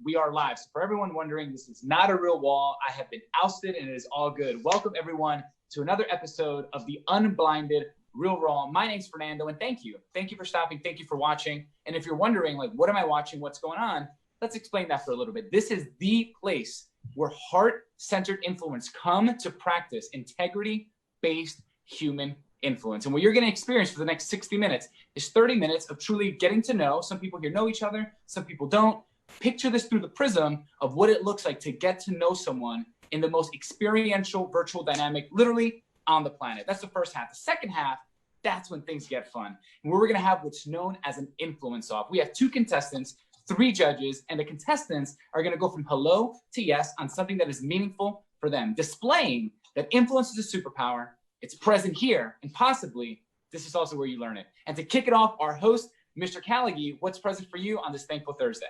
We are live. So for everyone wondering, this is not a real wall. I have been ousted and it is all good. Welcome everyone to another episode of the Unblinded Real Raw. My name's Fernando and thank you. Thank you for stopping. Thank you for watching. And if you're wondering, like, what am I watching? What's going on? Let's explain that for a little bit. This is the place where heart-centered influence come to practice integrity-based human influence. And what you're going to experience for the next 60 minutes is 30 minutes of truly getting to know. Some people here know each other, some people don't. Picture this through the prism of what it looks like to get to know someone in the most experiential virtual dynamic literally on the planet. That's the first half. The second half, that's when things get fun. And we're going to have what's known as an influence off. We have 2 contestants, 3 judges, and the contestants are going to go from hello to yes on something that is meaningful for them, displaying that influence is a superpower. It's present here, and possibly this is also where you learn it. And to kick it off, our host, Mr. Callaghy, what's present for you on this Thankful Thursday?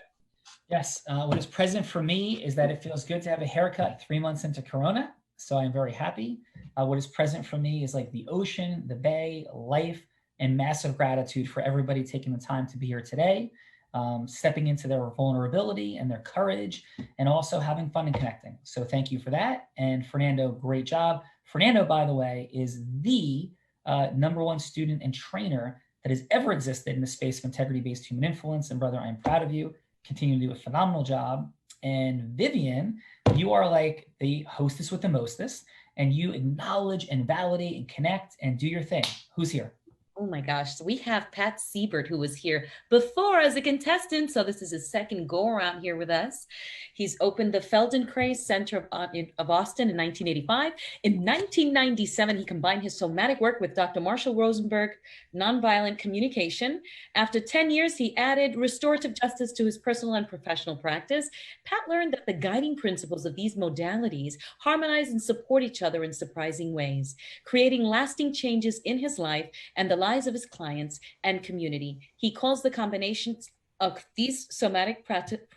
Yes, what is present for me is that it feels good to have a haircut 3 months into Corona, so I'm very happy. What is present for me is like the ocean, the bay, life, and massive gratitude for everybody taking the time to be here today, stepping into their vulnerability and their courage, and also having fun and connecting. So thank you for that. And Fernando, great job. Fernando, by the way, is the #1 student and trainer that has ever existed in the space of integrity-based human influence. And brother, I'm proud of you. Continue to do a phenomenal job. And Vivian, you are like the hostess with the mostest, and you acknowledge and validate and connect and do your thing. Who's here? Oh my gosh, so we have Pat Siebert, who was here before as a contestant, so this is his second go around here with us. He's opened the Feldenkrais Center of Austin in 1985. In 1997, he combined his somatic work with Dr. Marshall Rosenberg, nonviolent communication. After 10 years, he added restorative justice to his personal and professional practice. Pat learned that the guiding principles of these modalities harmonize and support each other in surprising ways, creating lasting changes in his life and the lives of his clients and community. He calls the combinations of these somatic practices,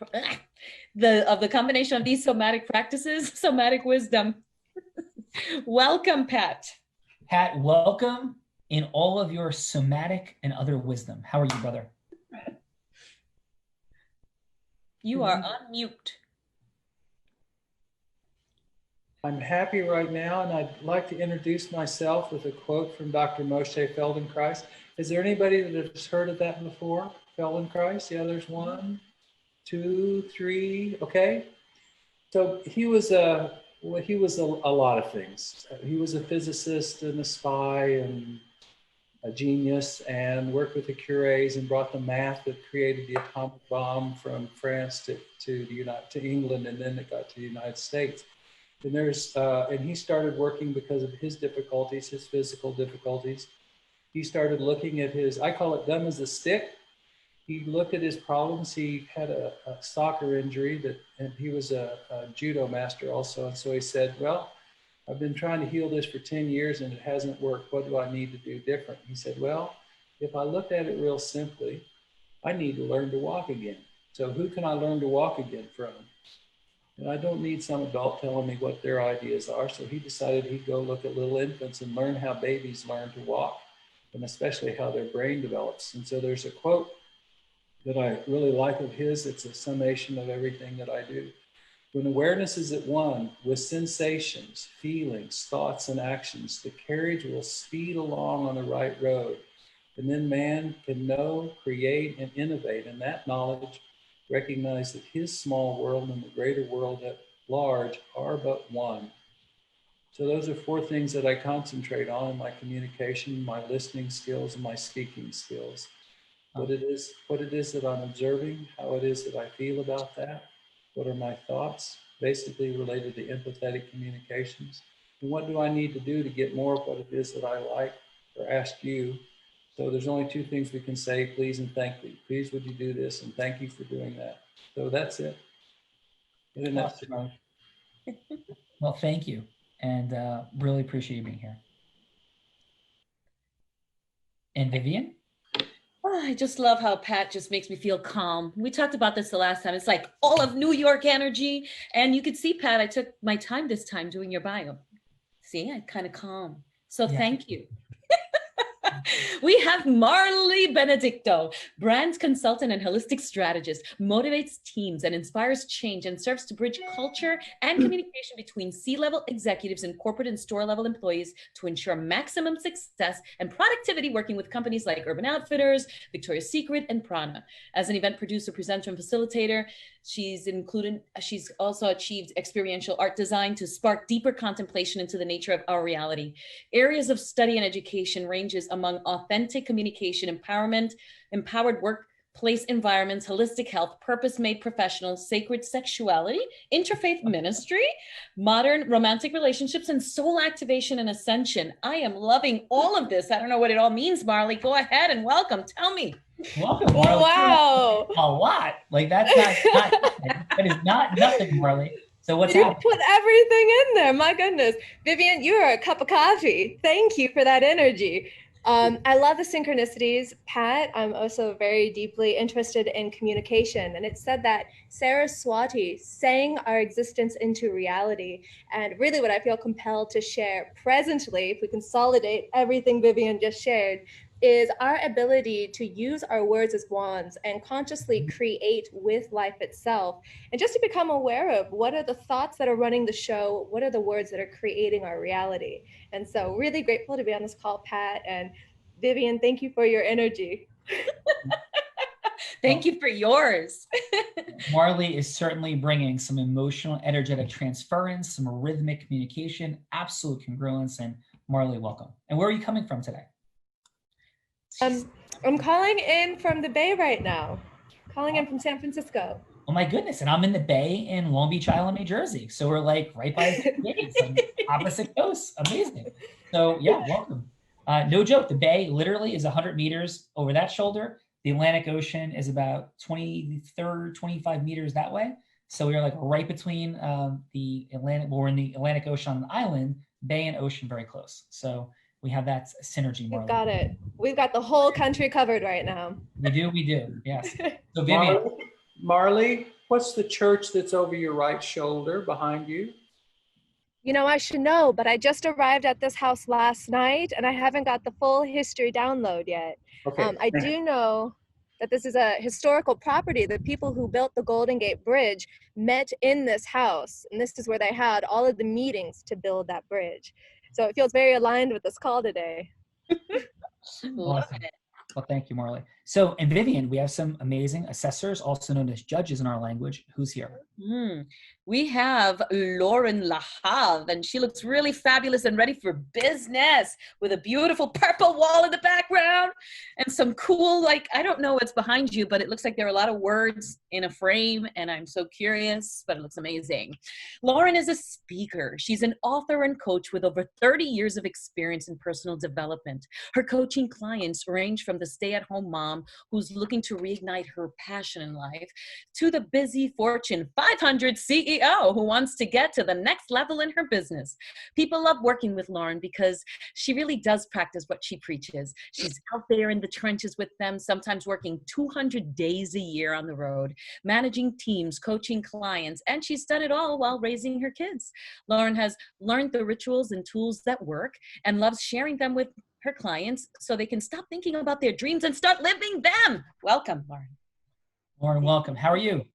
somatic wisdom. Welcome, Pat. Pat, welcome in all of your somatic and other wisdom. How are you, brother? You are on mute. I'm happy right now, and I'd like to introduce myself with a quote from Dr. Moshe Feldenkrais. Is there anybody that has heard of that before? Feldenkrais? Yeah, there's 1, 2, 3. Okay. So he was a lot of things. He was a physicist and a spy and a genius, and worked with the Curies and brought the math that created the atomic bomb from France to England, and then it got to the United States. And and he started working because of his difficulties, his physical difficulties. He started looking at I call it dumb as a stick. He looked at his problems. He had a soccer injury and he was a judo master also. And so he said, well, I've been trying to heal this for 10 years and it hasn't worked. What do I need to do different? He said, well, if I looked at it real simply, I need to learn to walk again. So who can I learn to walk again from? And I don't need some adult telling me what their ideas are. So he decided he'd go look at little infants and learn how babies learn to walk, and especially how their brain develops. And so there's a quote that I really like of his. It's a summation of everything that I do. When awareness is at one with sensations, feelings, thoughts, and actions, the carriage will speed along on the right road. And then man can know, create, and innovate. And that knowledge recognize that his small world and the greater world at large are but one. So those are 4 things that I concentrate on in my communication, my listening skills, and my speaking skills. What it is that I'm observing, how it is that I feel about that, what are my thoughts, basically related to empathetic communications, and what do I need to do to get more of what it is that I like or ask you. So there's only 2 things we can say, please and thank you. Please, would you do this? And thank you for doing that. So that's it. Awesome. Well, thank you. And really appreciate you being here. And Vivian? Oh, I just love how Pat just makes me feel calm. We talked about this the last time. It's like all of New York energy. And you could see, Pat, I took my time this time doing your bio. See, I'm kind of calm. So yeah. Thank you. We have Marley Benedicto, brand consultant and holistic strategist, motivates teams and inspires change and serves to bridge culture and communication between C-level executives and corporate and store-level employees to ensure maximum success and productivity working with companies like Urban Outfitters, Victoria's Secret, and Prana. As an event producer, presenter, and facilitator, she's also achieved experiential art design to spark deeper contemplation into the nature of our reality. Areas of study and education ranges among authentic communication, empowerment, empowered workplace environments, holistic health, purpose-made professionals, sacred sexuality, interfaith ministry, modern romantic relationships, and soul activation and ascension. I am loving all of this. I don't know what it all means, Marley. Go ahead and welcome. Tell me. Welcome, Marley. Wow. A lot. Like that's not that is not nothing, Marley. So what's You happening? put everything in there. My goodness. Vivian, you are a cup of coffee. Thank you for that energy. I love the synchronicities. Pat, I'm also very deeply interested in communication. And it said that Saraswati sang our existence into reality. And really what I feel compelled to share presently, if we consolidate everything Vivian just shared, is our ability to use our words as wands and consciously create with life itself. And just to become aware of what are the thoughts that are running the show, what are the words that are creating our reality. And so really grateful to be on this call, Pat. And Vivian, thank you for your energy. Thank you for yours. Marley is certainly bringing some emotional, energetic transference, some rhythmic communication, absolute congruence. And Marley, welcome. And where are you coming from today? I'm calling in from the Bay right now, calling in from San Francisco. Oh my goodness. And I'm in the Bay in Long Beach Island, New Jersey. So we're like right by the gates, opposite coasts. Amazing. So yeah, welcome. No joke. The Bay literally is 100 meters over that shoulder. The Atlantic Ocean is about 25 meters that way. So we're like right between the Atlantic, we're in the Atlantic Ocean on an island, Bay and ocean very close. So we have that synergy, Marley. We've got it. We've got the whole country covered right now. We do, yes. So Vivian. Marley, what's the church that's over your right shoulder behind you? You know, I should know, but I just arrived at this house last night and I haven't got the full history download yet. Okay. I do know that this is a historical property. The people who built the Golden Gate Bridge met in this house, and this is where they had all of the meetings to build that bridge. So it feels very aligned with this call today. Love Awesome. it. Well, thank you, Marley. So, and Vivian, we have some amazing assessors, also known as judges in our language. Who's here? We have Lauren Lahav, and she looks really fabulous and ready for business with a beautiful purple wall in the background and some cool, like, I don't know what's behind you, but it looks like there are a lot of words in a frame, and I'm so curious, but it looks amazing. Lauren is a speaker. She's an author and coach with over 30 years of experience in personal development. Her coaching clients range from the stay-at-home mom who's looking to reignite her passion in life to the busy Fortune 500 CEO who wants to get to the next level in her business. People love working with Lauren because she really does practice what she preaches. She's out there in the trenches with them, sometimes working 200 days a year on the road, managing teams, coaching clients, and she's done it all while raising her kids. Lauren has learned the rituals and tools that work and loves sharing them with her clients so they can stop thinking about their dreams and start living them. Welcome, Lauren. Lauren, welcome. How are you?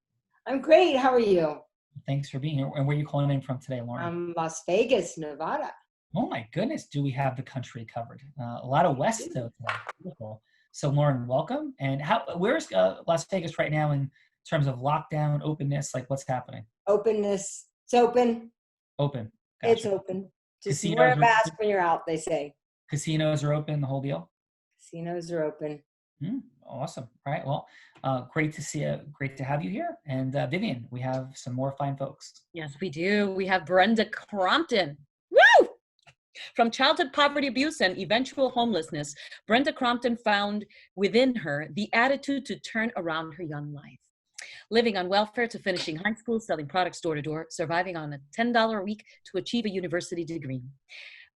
I'm great. How are you? Thanks for being here. And where are you calling in from today, Lauren? I'm Las Vegas, Nevada. Oh my goodness, do we have the country covered? A lot of West though today. Beautiful. So Lauren, welcome. And where's Las Vegas right now in terms of lockdown, openness? Like what's happening? Openness. It's open. Open. Gotcha. It's open. Just Casinos wear a are mask open? when you're out, they say. Casinos are open, the whole deal? Casinos are open. Awesome. All right. Well, great to see you. Great to have you here. And Vivian, we have some more fine folks. Yes, we do. We have Brenda Crompton. Woo! From childhood poverty, abuse, and eventual homelessness, Brenda Crompton found within her the attitude to turn around her young life. Living on welfare to finishing high school, selling products door to door, surviving on a $10 a week to achieve a university degree.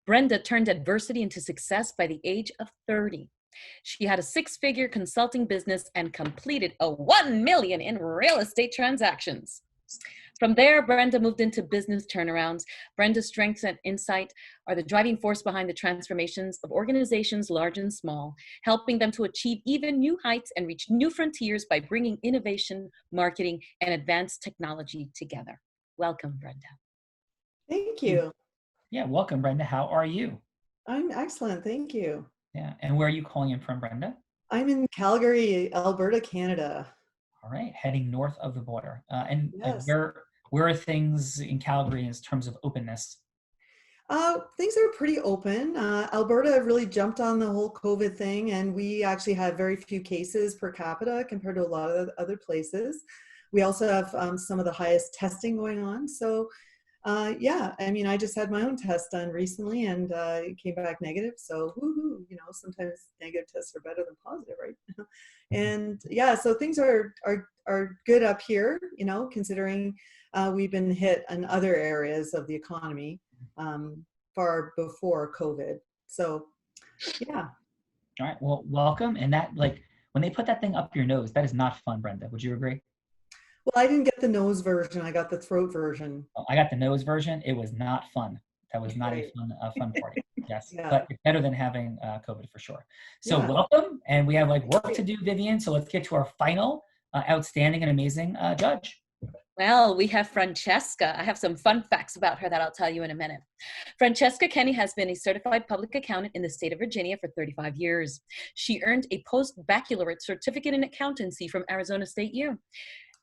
Brenda turned adversity into success by the age of 30. She had a 6-figure consulting business and completed a $1 million in real estate transactions. From there, Brenda moved into business turnarounds. Brenda's strengths and insight are the driving force behind the transformations of organizations large and small, helping them to achieve even new heights and reach new frontiers by bringing innovation, marketing, and advanced technology together. Welcome, Brenda. Thank you. Yeah, welcome, Brenda. How are you? I'm excellent. Thank you. Yeah, and where are you calling in from, Brenda? I'm in Calgary, Alberta, Canada. All right, heading north of the border. And Yes. where are things in Calgary in terms of openness? Things are pretty open. Alberta really jumped on the whole COVID thing, and we actually have very few cases per capita compared to a lot of other places. We also have some of the highest testing going on. So yeah, I mean, I just had my own test done recently and it came back negative. So woohoo, you know, sometimes negative tests are better than positive, right? And yeah, so things are good up here, you know, considering we've been hit in other areas of the economy far before COVID. So yeah. All right, well, welcome. And that, like, when they put that thing up your nose, that is not fun, Brenda. Would you agree? Well, I didn't get the nose version. I got the throat version. Oh, I got the nose version. It was not fun. That was not Right. a fun party. Yes, Yeah. but it's better than having COVID for sure. So Yeah. welcome, and we have like work to do, Vivian. So let's get to our final outstanding and amazing judge. Well, we have Francesca. I have some fun facts about her that I'll tell you in a minute. Francesca Kenny has been a certified public accountant in the state of Virginia for 35 years. She earned a post-baccalaureate certificate in accountancy from Arizona State U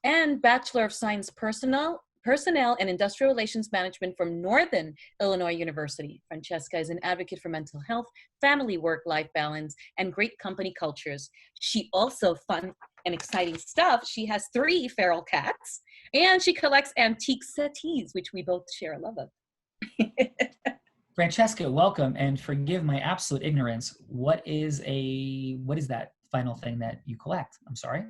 and Bachelor of Science Personnel and Industrial Relations Management from Northern Illinois University. Francesca is an advocate for mental health, family work-life balance, and great company cultures. She also, fun and exciting stuff, she has 3 feral cats, and she collects antique settees, which we both share a love of. Francesca, welcome, and forgive my absolute ignorance. What is that final thing that you collect? I'm sorry.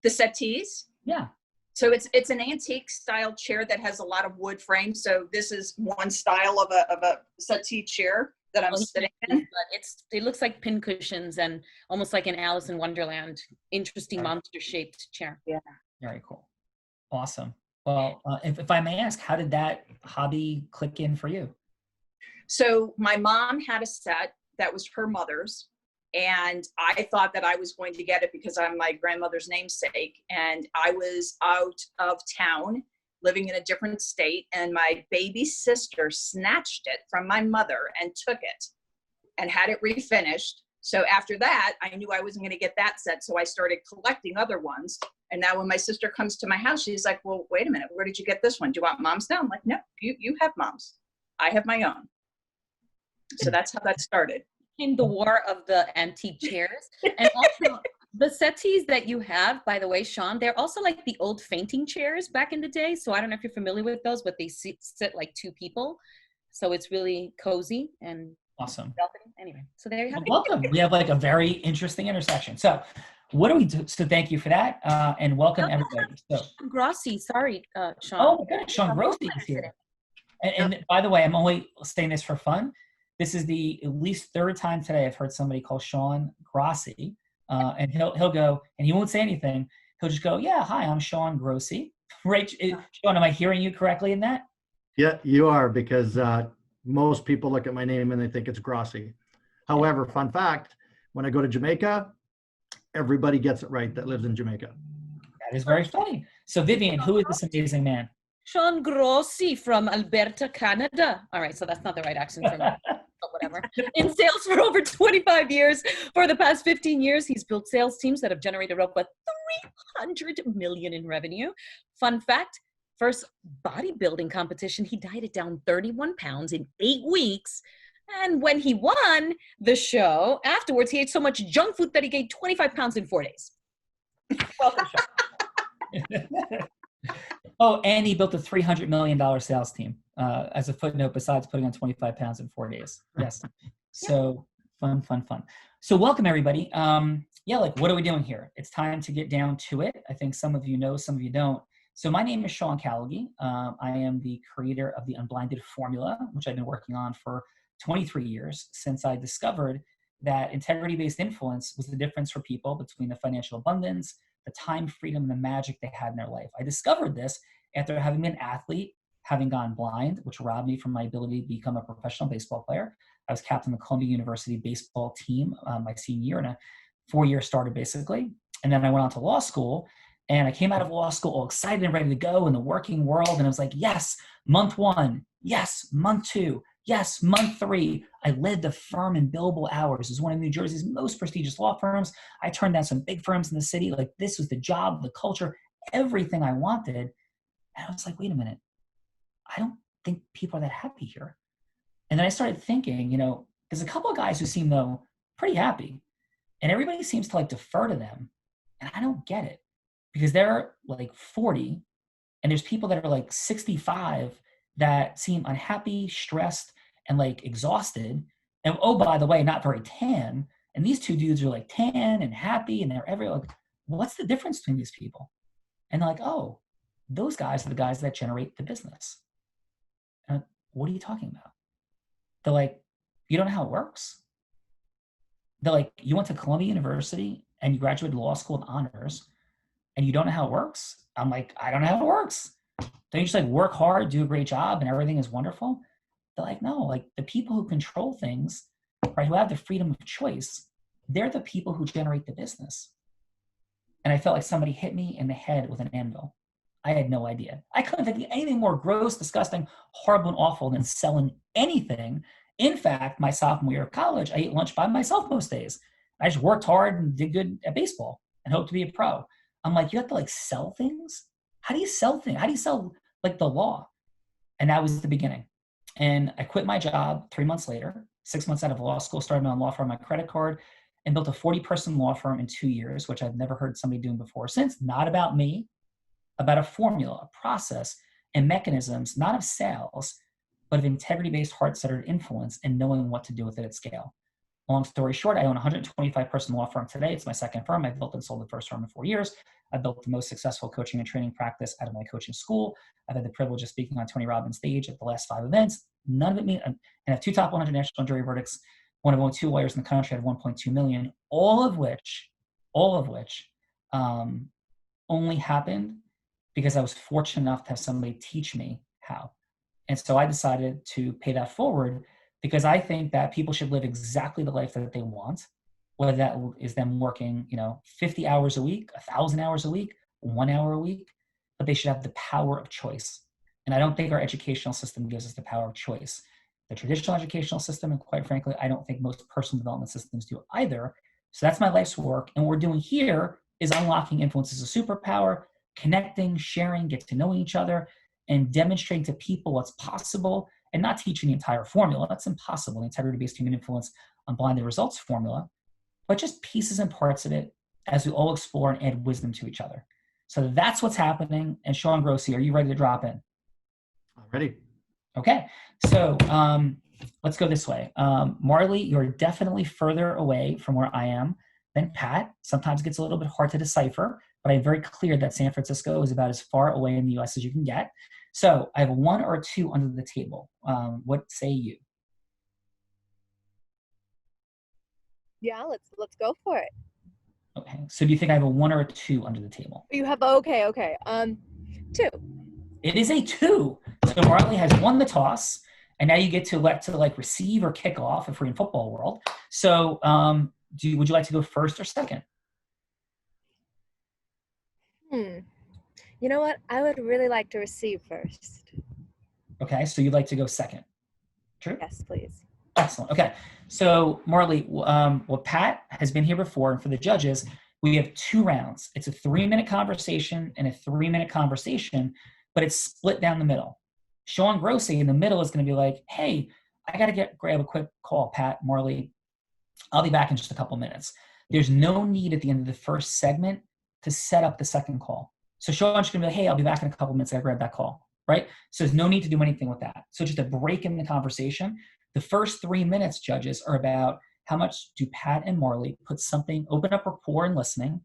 The settees? Yeah. So it's an antique style chair that has a lot of wood frames. So this is one style of a settee chair that I'm sitting in. But it looks like pin cushions and almost like an Alice in Wonderland, interesting monster shaped chair. Yeah. Very cool. Awesome. Well, if I may ask, how did that hobby click in for you? So my mom had a set that was her mother's. And I thought that I was going to get it because I'm my grandmother's namesake. And I was out of town, living in a different state. And my baby sister snatched it from my mother and took it and had it refinished. So after that, I knew I wasn't going to get that set. So I started collecting other ones. And now when my sister comes to my house, she's like, well, wait a minute. Where did you get this one? Do you want mom's now? I'm like, no, you have mom's. I have my own. So that's how that started. In the war of the antique chairs. And also the settees that you have, by the way, Sean, they're also like the old fainting chairs back in the day. So I don't know if you're familiar with those, but they sit like 2 people. So it's really cozy and awesome. Anyway, so there you have it. Welcome. We have like a very interesting intersection. So what do we do? So thank you for that. And welcome everybody. So Grossi, sorry, Sean. Oh my goodness, Sean Grossi is here. And by the way, I'm only saying this for fun. This is the at least 3rd time today I've heard somebody call Sean Grossi, and he'll go, and he won't say anything. He'll just go, yeah, hi, I'm Sean Grossi. Right, Sean, am I hearing you correctly in that? Yeah, you are, because most people look at my name and they think it's Grossi. However, fun fact, when I go to Jamaica, everybody gets it right that lives in Jamaica. That is very funny. So Vivian, who is this amazing man? Sean Grossi from Alberta, Canada. All right, so that's not the right accent for me. But whatever. In sales for over 25 years. For the past 15 years, he's built sales teams that have generated over 300 million in revenue. Fun fact, first bodybuilding competition, he dieted down 31 pounds in 8 weeks. And when he won the show, afterwards, he ate so much junk food that he gained 25 pounds in 4 days. Welcome, Sean. Oh, and he built a $300 million sales team as a footnote, besides putting on 25 pounds in 4 days. Yes. So fun. So welcome everybody. Yeah, like what are we doing here? It's time to get down to it. I think some of you know, some of you don't. So my name is Sean Callaghy. I am the creator of the Unblinded Formula, which I've been working on for 23 years since I discovered that integrity-based influence was the difference for people between the financial abundance, the time freedom, and the magic they had in their life. I discovered this after having been an athlete, having gone blind, which robbed me from my ability to become a professional baseball player. I was captain of the Columbia University baseball team my senior year, and a 4-year starter basically. And then I went on to law school, and I came out of law school all excited and ready to go in the working world. And I was like, yes, month 1, yes, month 2, yes, month 3. I led the firm in billable hours. It was one of New Jersey's most prestigious law firms. I turned down some big firms in the city. Like, this was the job, the culture, everything I wanted. And I was like, wait a minute, I don't think people are that happy here. And then I started thinking, there's a couple of guys who seem, though, pretty happy. And everybody seems to like defer to them. And I don't get it, because they're like 40 and there's people that are like 65 that seem unhappy, stressed, and like exhausted. And oh, by the way, not very tan. And these two dudes are like tan and happy, and they're like, what's the difference between these people? And they're like, oh, those guys are the guys that generate the business. And what are you talking about? They're like, you don't know how it works? They're like, you went to Columbia University and you graduated law school with honors, and you don't know how it works? I'm like, I don't know how it works. Don't you just like work hard, do a great job, and everything is wonderful? They're like, no, like the people who control things, right, who have the freedom of choice, they're the people who generate the business. And I felt like somebody hit me in the head with an anvil. I had no idea. I couldn't think of anything more gross, disgusting, horrible, and awful than selling anything. In fact, my sophomore year of college, I ate lunch by myself most days. I just worked hard and did good at baseball and hoped to be a pro. I'm like, you have to like sell things? How do you sell things? How do you sell like the law? And that was the beginning. And I quit my job 3 months later, 6 months out of law school, started my own law firm on my credit card, and built a 40-person law firm in 2 years, which I've never heard somebody doing before since. Not about me, about a formula, a process, and mechanisms, not of sales, but of integrity-based, heart-centered influence and knowing what to do with it at scale. Long story short, I own a 125-person law firm today. It's my second firm. I built and sold the first firm in 4 years. I built the most successful coaching and training practice out of my coaching school. I've had the privilege of speaking on Tony Robbins' stage at the last 5 events. None of it means, and I have 2 top 100 national jury verdicts. One of only 2 lawyers in the country. I have 1.2 million. All of which only happened because I was fortunate enough to have somebody teach me how. And so I decided to pay that forward, because I think that people should live exactly the life that they want, whether that is them working, 50 hours a week, 1,000 hours a week, 1 hour a week, but they should have the power of choice. And I don't think our educational system gives us the power of choice. The traditional educational system, and quite frankly, I don't think most personal development systems do either. So that's my life's work. And what we're doing here is unlocking influence as a superpower, connecting, sharing, get to know each other, and demonstrating to people what's possible, and not teaching the entire formula. That's impossible, the integrity-based human influence unblinded results formula, but just pieces and parts of it as we all explore and add wisdom to each other. So that's what's happening. And Sean Grossi, are you ready to drop in? I'm ready. Okay, so let's go this way. Marley, you're definitely further away from where I am than Pat. Sometimes it gets a little bit hard to decipher, but I'm very clear that San Francisco is about as far away in the US as you can get. So I have 1 or 2 under the table. What say you? Yeah, let's go for it. Okay, so do you think I have a 1 or a 2 under the table? You have okay. 2. It is a 2. So Marley has won the toss, and now you get to elect to like receive or kick off if we're in football world. So would you like to go first or second? You know what? I would really like to receive first. Okay, so you'd like to go second. True? Yes, please. Excellent. Okay, so Marley, well, Pat has been here before, and for the judges, we have 2 rounds. It's a 3-minute conversation and a 3-minute conversation, but it's split down the middle. Sean Grossi in the middle is going to be like, hey, I got to grab a quick call, Pat, Marley. I'll be back in just a couple minutes. There's no need at the end of the first segment to set up the second call. So Sean's going to be like, hey, I'll be back in a couple minutes. I grab that call, right? So there's no need to do anything with that. So just a break in the conversation. The first 3 minutes, judges, are about how much do Pat and Marley open up rapport and listening,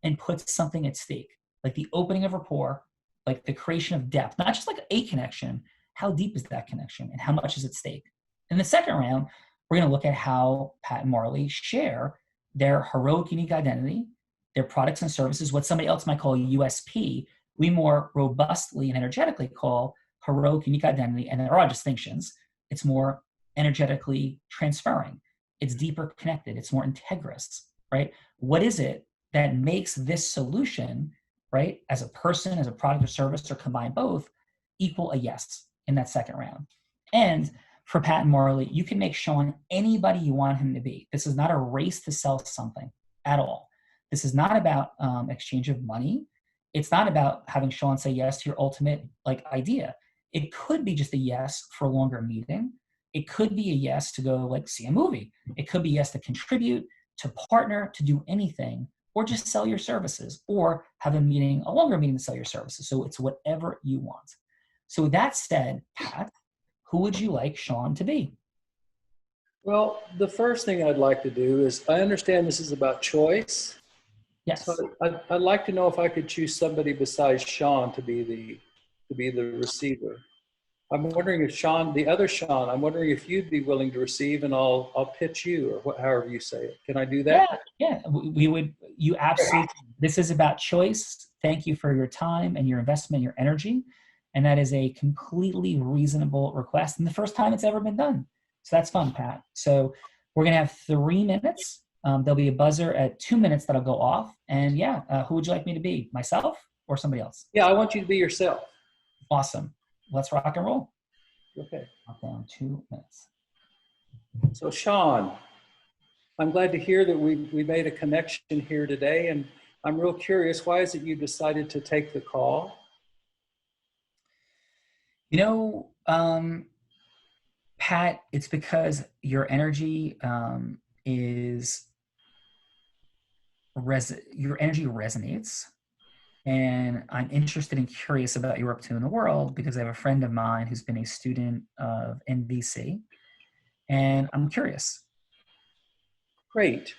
and put something at stake, like the opening of rapport, like the creation of depth, not just like a connection. How deep is that connection, and how much is at stake? In the second round, we're going to look at how Pat and Marley share their heroic, unique identity, their products and services, what somebody else might call a USP, we more robustly and energetically call heroic unique identity, and there are distinctions. It's more energetically transferring. It's deeper connected. It's more integrous, right? What is it that makes this solution, right, as a person, as a product or service, or combine both, equal a yes in that second round? And for Pat and Marley, you can make Sean anybody you want him to be. This is not a race to sell something at all. This is not about exchange of money. It's not about having Sean say yes to your ultimate idea. It could be just a yes for a longer meeting. It could be a yes to go see a movie. It could be yes to contribute, to partner, to do anything, or just sell your services, or have a longer meeting to sell your services. So it's whatever you want. So with that said, Pat, who would you like Sean to be? Well, the first thing I'd like to do is, I understand this is about choice. Yes. So I'd like to know if I could choose somebody besides Sean to be the receiver. I'm wondering if Sean, the other Sean, I'm wondering if you'd be willing to receive, and I'll pitch you, or however you say it. Can I do that? Yeah. We would. You absolutely. This is about choice. Thank you for your time and your investment, your energy, and that is a completely reasonable request, and the first time it's ever been done. So that's fun, Pat. So we're gonna have 3 minutes. There'll be a buzzer at 2 minutes that'll go off. And who would you like me to be? Myself or somebody else? Yeah, I want you to be yourself. Awesome. Let's rock and roll. Okay. Count down 2 minutes. So Sean, I'm glad to hear that we made a connection here today, and I'm real curious, why is it you decided to take the call? Pat, it's because your energy your energy resonates, and I'm interested and curious about what you're up to in the world, because I have a friend of mine who's been a student of NBC, and I'm curious. Great.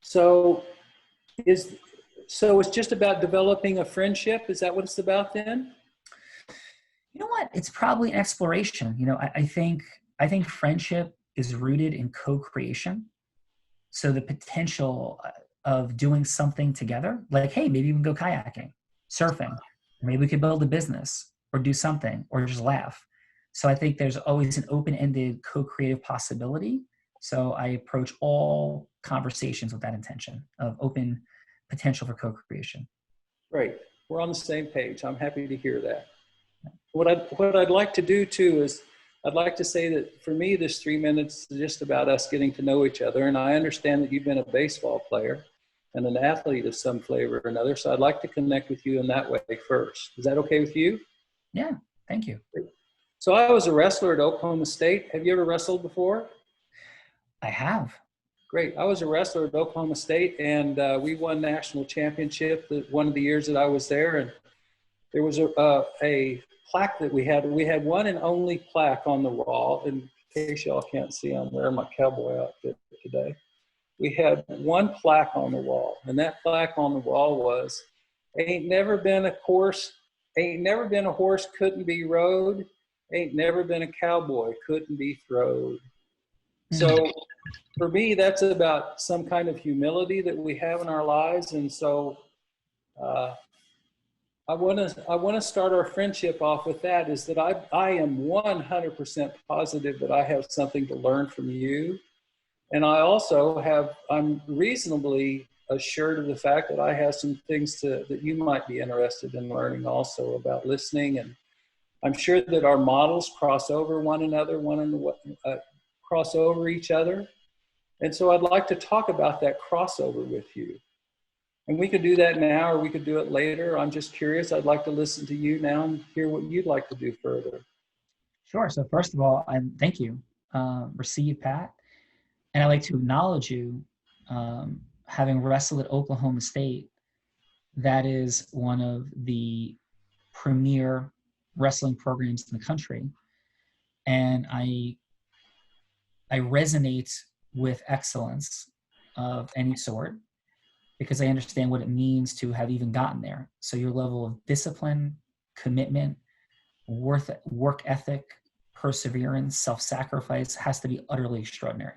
So it's just about developing a friendship? Is that what it's about then? You know what? It's probably an exploration. I think friendship is rooted in co-creation. So the potential of doing something together, hey, maybe we can go kayaking, surfing, maybe we could build a business or do something, or just laugh. So I think there's always an open-ended co-creative possibility. So I approach all conversations with that intention of open potential for co-creation. Great. We're on the same page. I'm happy to hear that. What I'd like to do too is, I'd like to say that for me, this 3 minutes is just about us getting to know each other. And I understand that you've been a baseball player and an athlete of some flavor or another. So I'd like to connect with you in that way first. Is that okay with you? Yeah, thank you. So I was a wrestler at Oklahoma State. Have you ever wrestled before? I have. Great. I was a wrestler at Oklahoma State, and we won national championship one of the years that I was there. And there was a plaque that we had. We had one and only plaque on the wall. In case y'all can't see, I'm wearing my cowboy outfit today. We had one plaque on the wall, and that plaque on the wall was, "Ain't never been a horse couldn't be rode. Ain't never been a cowboy couldn't be throwed." So for me, that's about some kind of humility that we have in our lives. And so I want to start our friendship off with that, is that I am 100% positive that I have something to learn from you. And I'm reasonably assured of the fact that I have some things that you might be interested in learning also about listening. And I'm sure that our models cross over one another, cross over each other. And so I'd like to talk about that crossover with you. And we could do that now, or we could do it later. I'm just curious. I'd like to listen to you now and hear what you'd like to do further. Sure. So first of all, thank you. Receive, Pat. And I'd like to acknowledge you, having wrestled at Oklahoma State. That is one of the premier wrestling programs in the country. And I resonate with excellence of any sort, because I understand what it means to have even gotten there. So your level of discipline, commitment, work ethic, perseverance, self-sacrifice has to be utterly extraordinary.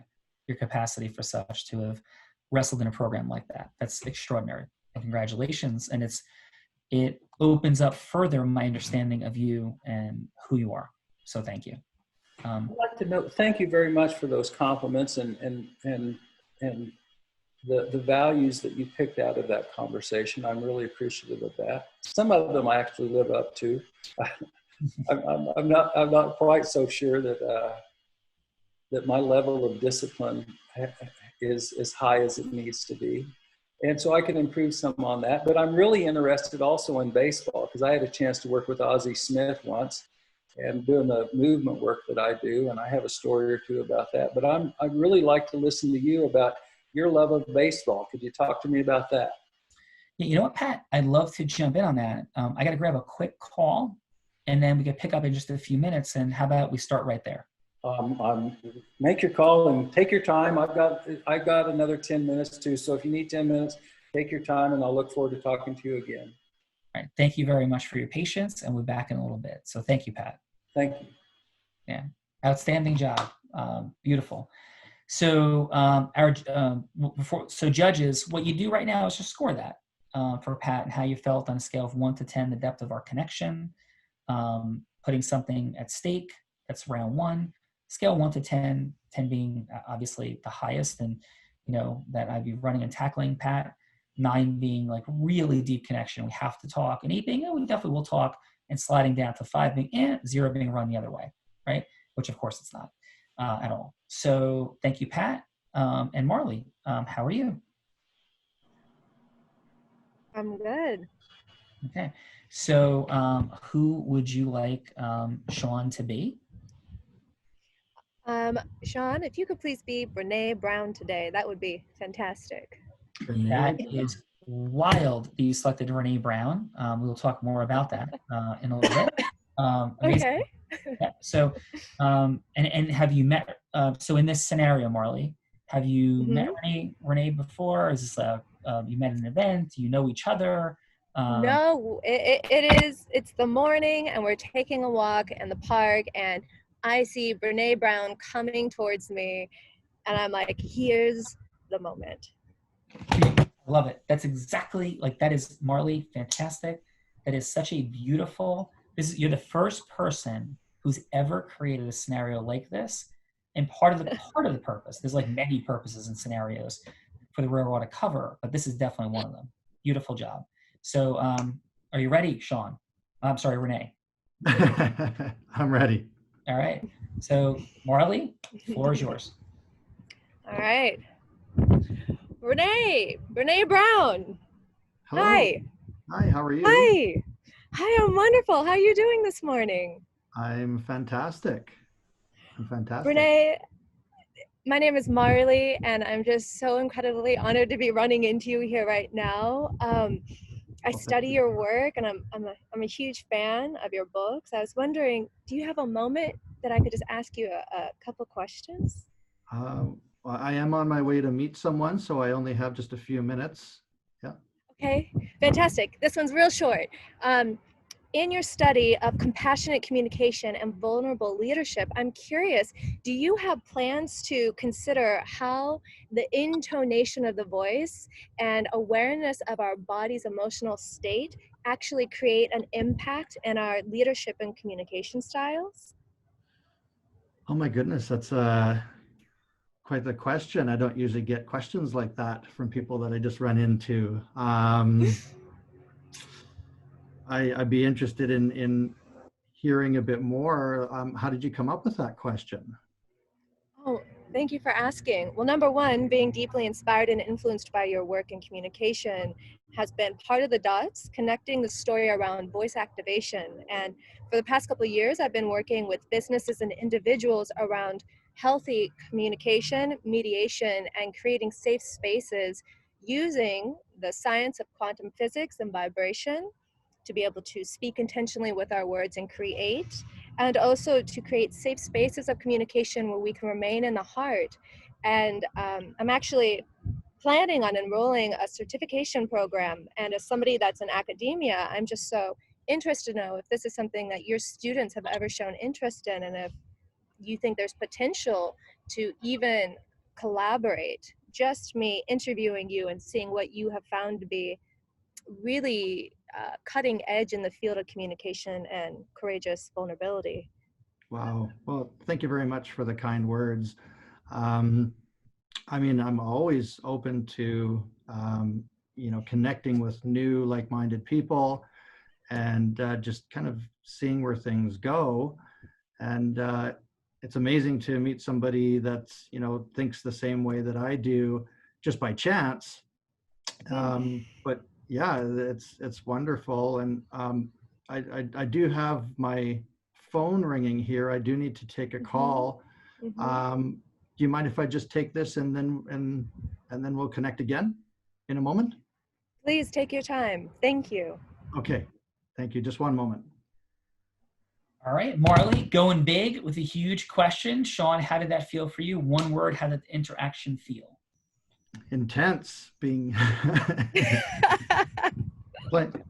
Your capacity for such to have wrestled in a program like that, that's extraordinary. And congratulations. And it opens up further my understanding of you and who you are. So thank you. I'd like to know, thank you very much for those compliments and the values that you picked out of that conversation. I'm really appreciative of that. Some of them I actually live up to. I'm not quite so sure that my level of discipline is as high as it needs to be. And so I can improve some on that. But I'm really interested also in baseball, because I had a chance to work with Ozzie Smith once and doing the movement work that I do. And I have a story or two about that. But I'd really like to listen to you about your love of baseball. Could you talk to me about that? You know what, Pat? I'd love to jump in on that. I got to grab a quick call, and then we can pick up in just a few minutes. And how about we start right there? Make your call and take your time. I've got another 10 minutes too. So if you need 10 minutes, take your time, and I'll look forward to talking to you again. All right. Thank you very much for your patience, and we'll be back in a little bit. So thank you, Pat. Thank you. Yeah. Outstanding job. Beautiful. So so judges, what you do right now is just score that for Pat and how you felt on a scale of 1 to 10, the depth of our connection, putting something at stake. That's round 1. Scale 1 to 10, 10 being obviously the highest, and that I'd be running and tackling Pat. 9 being like really deep connection, we have to talk, and 8 being we definitely will talk, and sliding down to 5 being 0 being run the other way, right? Which of course it's not at all. So thank you, Pat. And Marley, how are you? I'm good. Okay. So who would you like Sean to be? Sean, if you could please be Brene Brown today, that would be fantastic. That is wild that you selected Renee Brown. We will talk more about that in a little bit. Okay. Yeah, so, and have you met, so in this scenario, Marley, have you met Renee before? Is this you met at an event? Do you know each other? No, it's the morning, and we're taking a walk in the park, and I see Brene Brown coming towards me, and I'm like, here's the moment. I love it. That's exactly, that is, Marley, fantastic. That is such a beautiful, you're the first person who's ever created a scenario like this. And part of the purpose, there's many purposes and scenarios for the railroad to cover, but this is definitely one of them. Beautiful job. So are you ready, Sean? I'm sorry, Renee. I'm ready. All right. So Marley, floor is yours. All right. Brene Brown. Hello. Hi. Hi, how are you? Hi, I'm wonderful. How are you doing this morning? I'm fantastic. Brene, my name is Marley, and I'm just so incredibly honored to be running into you here right now. I study your work, and I'm a huge fan of your books. I was wondering, do you have a moment that I could just ask you a couple questions? Well, I am on my way to meet someone, so I only have just a few minutes. Yeah. Okay, fantastic. This one's real short. In your study of compassionate communication and vulnerable leadership, I'm curious, do you have plans to consider how the intonation of the voice and awareness of our body's emotional state actually create an impact in our leadership and communication styles? Oh my goodness, that's quite the question. I don't usually get questions like that from people that I just run into. I'd be interested in hearing a bit more. How did you come up with that question? Oh, thank you for asking. Well, number one, being deeply inspired and influenced by your work in communication has been part of the dots, connecting the story around voice activation. And for the past couple of years, I've been working with businesses and individuals around healthy communication, mediation, and creating safe spaces using the science of quantum physics and vibration to be able to speak intentionally with our words and create, and also to create safe spaces of communication where we can remain in the heart. And I'm actually planning on enrolling a certification program. And as somebody that's in academia, I'm just so interested to know if this is something that your students have ever shown interest in, and if you think there's potential to even collaborate, just me interviewing you and seeing what you have found to be really cutting edge in the field of communication and courageous vulnerability. Wow. Well, thank you very much for the kind words. I mean, I'm always open to, connecting with new like-minded people and just kind of seeing where things go. And it's amazing to meet somebody that's, thinks the same way that I do just by chance. But yeah, it's wonderful. And I do have my phone ringing here. I do need to take a call. Do you mind if I just take this and then we'll connect again in a moment? Please take your time. Thank you. Okay, thank you. Just one moment. All right, Marley, going big with a huge question. Sean, how did that feel for you? One word, how did the interaction feel? Intense, being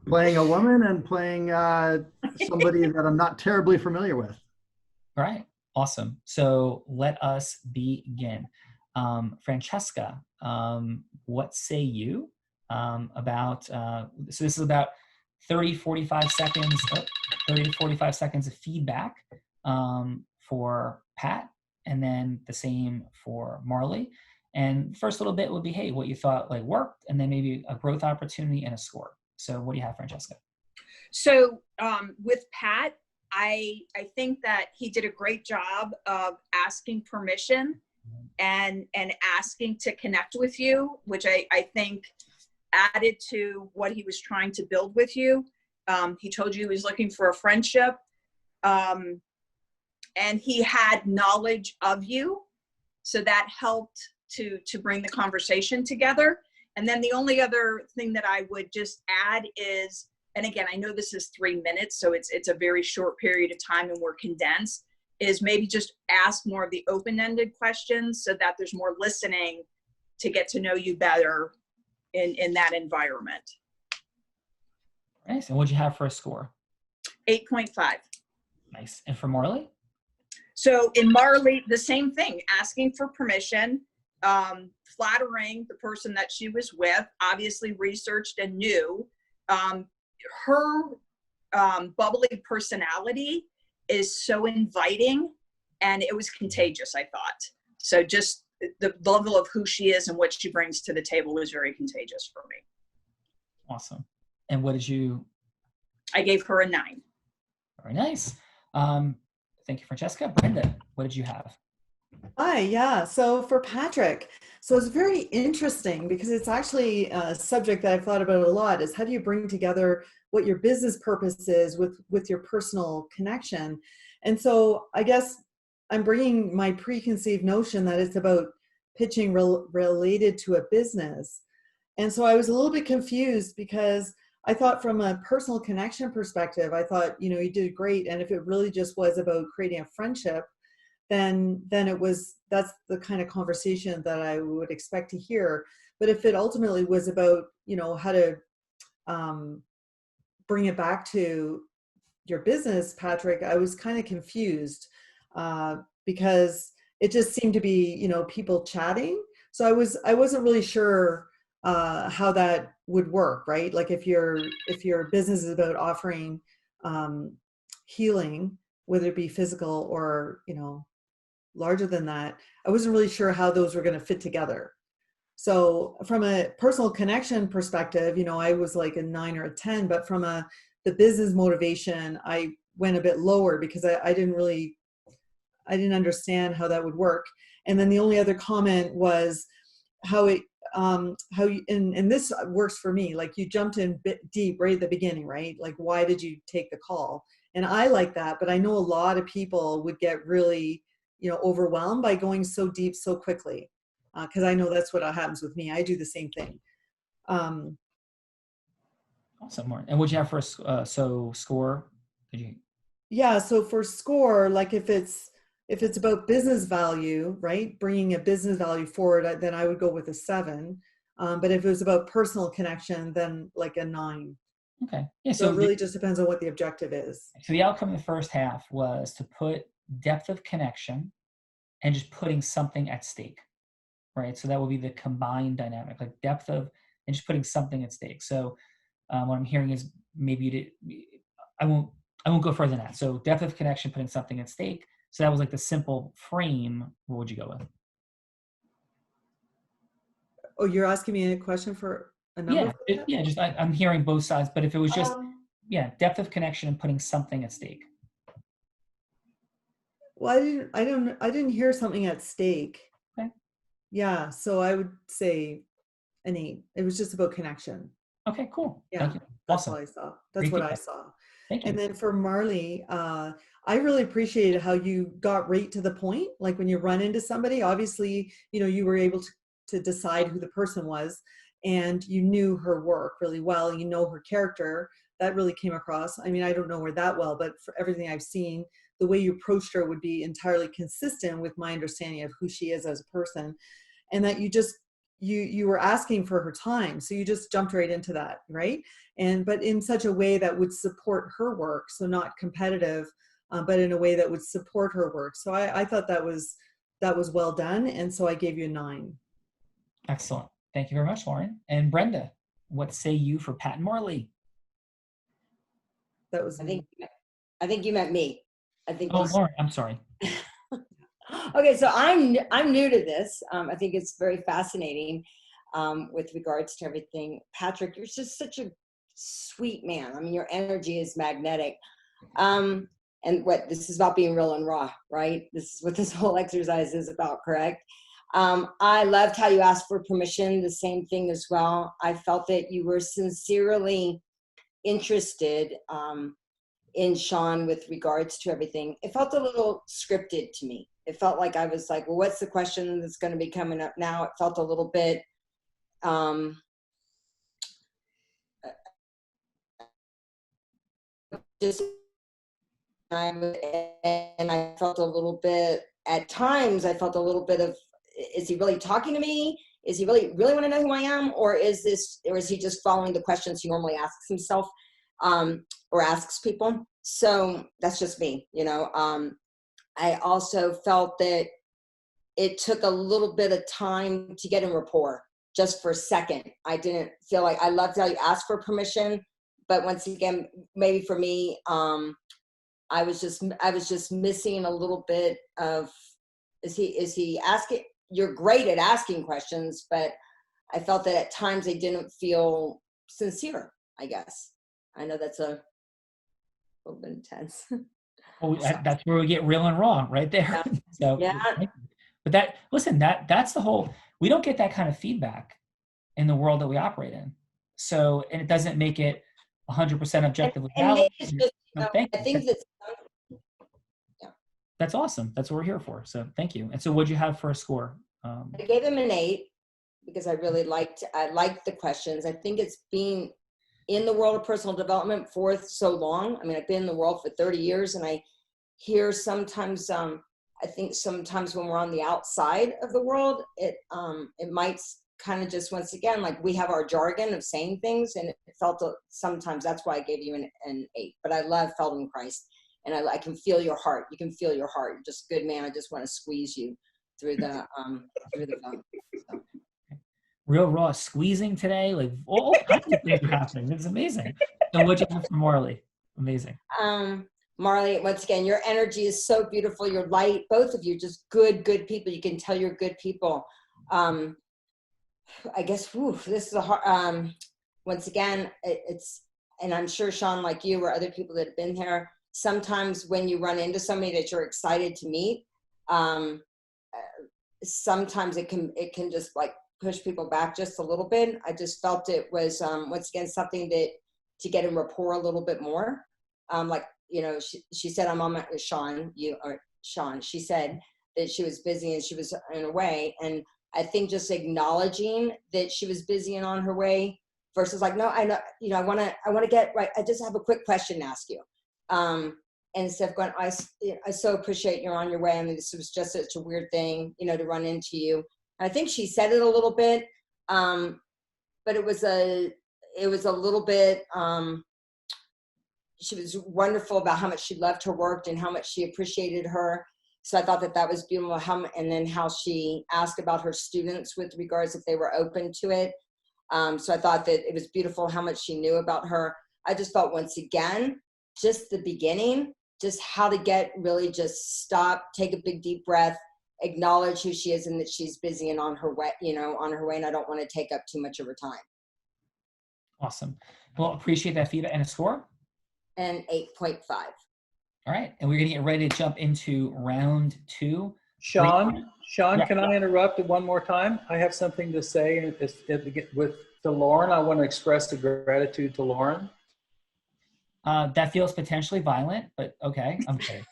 playing a woman and playing somebody that I'm not terribly familiar with. All right, awesome. So let us begin. Francesca, what say you about, so this is about 30 to 45 seconds of feedback for Pat, and then the same for Marley. And first little bit would be, hey, what you thought like worked, and then maybe a growth opportunity and a score. So what do you have, Francesca? So with Pat, I think that he did a great job of asking permission and asking to connect with you, which I think added to what he was trying to build with you. He told you he was looking for a friendship, and he had knowledge of you. So that helped to bring the conversation together. And then the only other thing that I would just add is, and again, I know this is 3 minutes, so it's a very short period of time and we're condensed, is maybe just ask more of the open-ended questions so that there's more listening to get to know you better in that environment. Nice. And what'd you have for a score? 8.5. Nice. And for Marley? So in Marley, the same thing, asking for permission, flattering the person that she was with, obviously researched and knew. Her bubbly personality is so inviting, and it was contagious, I thought. So just the level of who she is and what she brings to the table was very contagious for me. Awesome. And what did you? I gave her a 9. Very nice. Thank you, Francesca. Brenda, what did you have? Hi, yeah. So for Patrick, so it's very interesting because it's actually a subject that I've thought about a lot, is how do you bring together what your business purpose is with your personal connection? And so I guess I'm bringing my preconceived notion that it's about pitching related to a business. And so I was a little bit confused because I thought from a personal connection perspective, I thought, you did great. And if it really just was about creating a friendship, then that's the kind of conversation that I would expect to hear. But if it ultimately was about, how to bring it back to your business, Patrick, I was kind of confused because it just seemed to be, people chatting. So I wasn't really sure how that would work, right? Like if your business is about offering healing, whether it be physical or, larger than that, I wasn't really sure how those were going to fit together. So from a personal connection perspective, I was like a 9 or a 10, but from the business motivation, I went a bit lower because I didn't understand how that would work. And then the only other comment was how and this works for me, like you jumped in deep right at the beginning, right? Like, why did you take the call? And I like that, but I know a lot of people would get really, overwhelmed by going so deep so quickly. Because I know that's what happens with me. I do the same thing. Awesome, Martin. And what'd you have for a score? Yeah, so for score, like if it's about business value, right, bringing a business value forward, then I would go with a 7. But if it was about personal connection, then like a 9. Okay. Yeah. So it really just depends on what the objective is. So the outcome of the first half was to put depth of connection and just putting something at stake, right? So that would be the combined dynamic, like depth of and just putting something at stake. So What I'm hearing is maybe you did. I won't go further than that. So depth of connection, putting something at stake. So that was like the simple frame. What would you go with? Oh, you're asking me a question for a number? Yeah. Just I'm hearing both sides, but if it was just depth of connection and putting something at stake. Well, I didn't hear something at stake. Okay. Yeah, so I would say an 8. It was just about connection. Okay, cool. Yeah, Thank you. that's Awesome. what I saw. That's what I saw. Thank you. And then for Marley, I really appreciated how you got right to the point. Like when you run into somebody, obviously, you were able to decide who the person was, and you knew her work really well, and her character. That really came across. I mean, I don't know her that well, but for everything I've seen, the way you approached her would be entirely consistent with my understanding of who she is as a person, and that you were asking for her time, so you just jumped right into that, right? But in such a way that would support her work, so not competitive, but in a way that would support her work. So I thought that was well done, and so I gave you a 9. Excellent. Thank you very much, Lauren. And Brenda, what say you for Pat and Marley? That was I think you meant me. I think. Oh, Lauren, I'm sorry. Okay, so I'm new to this. I think it's very fascinating with regards to everything. Patrick, you're just such a sweet man. I mean, your energy is magnetic. And this is about being real and raw, right? This is what this whole exercise is about, correct? I loved how you asked for permission, the same thing as well. I felt that you were sincerely interested in Sean with regards to everything. It felt a little scripted to me. It felt like I was like, well, what's the question that's going to be coming up now? It felt a little bit and I felt a little bit, at times I felt a little bit of, is he really talking to me? Is he really want to know who I am? Or is he just following the questions he normally asks himself or asks people? So that's just me, I also felt that it took a little bit of time to get in rapport, just for a second. I didn't feel like, I loved how you asked for permission, but once again, maybe for me, I was just missing a little bit of, is he asking? You're great at asking questions, but I felt that at times they didn't feel sincere, I guess. I know that's a little bit intense. Oh, that's where we get real and raw, right there. Yeah. So, yeah. But that's the whole, we don't get that kind of feedback in the world that we operate in. So, and it doesn't make it 100% objectively valid. I think that's awesome. That's what we're here for. So thank you. And so what'd you have for a score? I gave him an 8 because I really liked the questions. I think it's being in the world of personal development for so long. I mean, I've been in the world for 30 years, and I hear sometimes, I think sometimes when we're on the outside of the world, it might kind of just, once again, like we have our jargon of saying things, and it felt sometimes, that's why I gave you an 8. But I love Feldenkrais, and I can feel your heart. You can feel your heart. You're just a good man. I just want to squeeze you through the phone. So. Real raw squeezing today, like all kinds of things are happening. It's amazing. So what'd you have for Marley? Amazing. Marley, once again, your energy is so beautiful. Your light, both of you, just good people. You can tell you're good people. I guess, this is a hard, once again, it's, and I'm sure Sean, like you or other people that have been there, sometimes when you run into somebody that you're excited to meet, sometimes it can just like push people back just a little bit. I just felt it was, once again, something that to get in rapport a little bit more. Like, she said, I'm on my, Sean, she said that she was busy and she was on her way. And I think just acknowledging that she was busy and on her way versus like, no, I know, I want to get right. I just have a quick question to ask you. And instead of going, I so appreciate you're on your way. I mean, this was just such a weird thing, to run into you. And I think she said it a little bit, but it was a little bit, she was wonderful about how much she loved her work and how much she appreciated her. So I thought that was beautiful. And then how she asked about her students with regards if they were open to it. So I thought that it was beautiful how much she knew about her. I just felt once again, just the beginning, just how to just stop, take a big deep breath, acknowledge who she is and that she's busy and on her way, on her way. And I don't want to take up too much of her time. Awesome. Well, appreciate that feedback. And a score? And 8.5. All right. And we're going to get ready to jump into round 2. Sean, Yeah. can I interrupt one more time? I have something to say to Lauren. I want to express the gratitude to Lauren. That feels potentially violent, but okay, I'm kidding.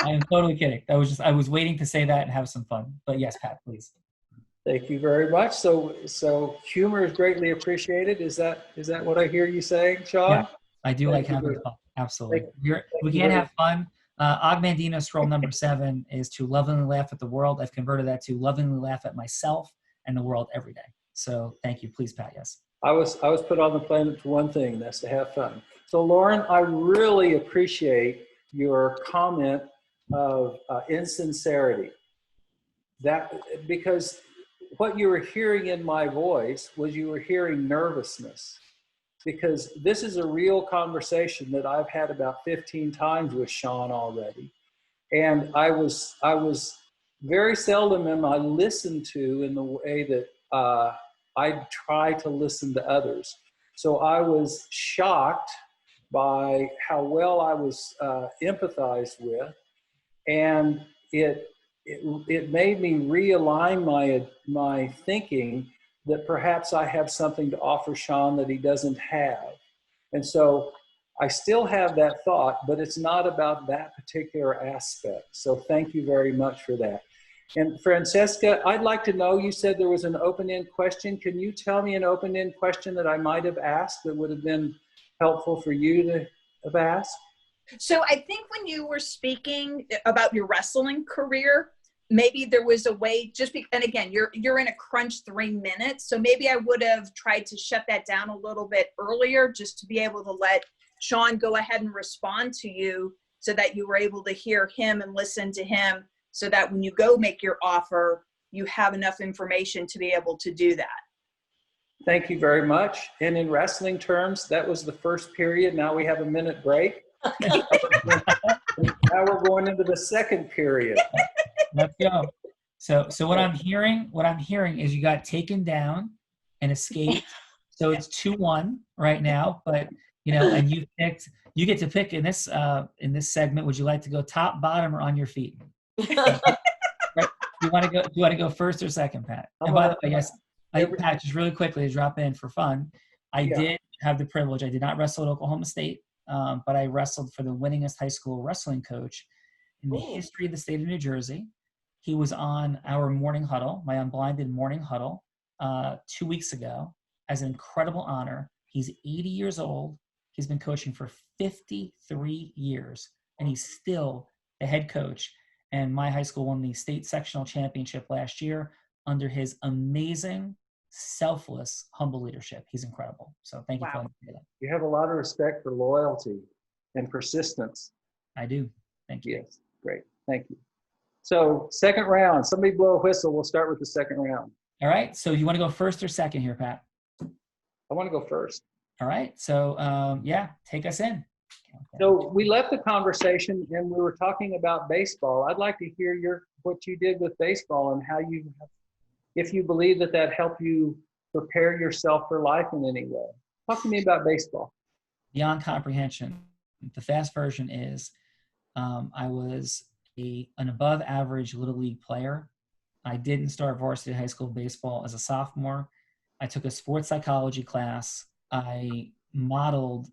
I am totally kidding. I was waiting to say that and have some fun. But yes, Pat, please. Thank you very much. So humor is greatly appreciated. Is that what I hear you saying, Sean? Yeah, I do like having fun. Absolutely. We can't have fun. Ogmandino scroll number 7 is to lovingly laugh at the world. I've converted that to lovingly laugh at myself and the world every day. So thank you. Please, Pat, yes. I was put on the planet for one thing, that's to have fun. So Lauren, I really appreciate your comment of insincerity. Because what you were hearing in my voice was you were hearing nervousness. Because this is a real conversation that I've had about 15 times with Sean already. And I was very seldom am I listened to in the way that I try to listen to others. So I was shocked by how well I was empathized with, and it made me realign my thinking that perhaps I have something to offer Sean that he doesn't have. And so I still have that thought, but it's not about that particular aspect. So thank you very much for that. And Francesca, I'd like to know, you said there was an open-end question. Can you tell me an open-end question that I might have asked that would have been helpful for you to have asked? So I think when you were speaking about your wrestling career, maybe there was a way, and again, you're in a crunch 3 minutes. So maybe I would have tried to shut that down a little bit earlier, just to be able to let Sean go ahead and respond to you so that you were able to hear him and listen to him, so that when you go make your offer, you have enough information to be able to do that. Thank you very much. And in wrestling terms, that was the first period. Now we have a minute break. Now we're going into the second period. Let's go. So what I'm hearing is you got taken down and escaped. So it's 2-1 right now, but and you get to pick in this segment. Would you like to go top, bottom, or on your feet? Right? Do you want to go first or second, Pat? And by the way, yes, Pat, just really quickly to drop in for fun. I did have the privilege. I did not wrestle at Oklahoma State, but I wrestled for the winningest high school wrestling coach in the history of the state of New Jersey. He was on our morning huddle, my unblinded morning huddle, 2 weeks ago, as an incredible honor. He's 80 years old. He's been coaching for 53 years, and he's still the head coach. And my high school won the state sectional championship last year under his amazing, selfless, humble leadership. He's incredible. So thank you for letting me do that. You have a lot of respect for loyalty and persistence. I do. Thank you. Yes, great. Thank you. So second round, somebody blow a whistle. We'll start with the second round. All right. So you want to go first or second here, Pat? I want to go first. All right. So take us in. So we left the conversation and we were talking about baseball. I'd like to hear what you did with baseball and how if you believe that helped you prepare yourself for life in any way. Talk to me about baseball. Beyond comprehension. The fast version is I was an above average Little League player. I didn't start varsity high school baseball as a sophomore. I took a sports psychology class. I modeled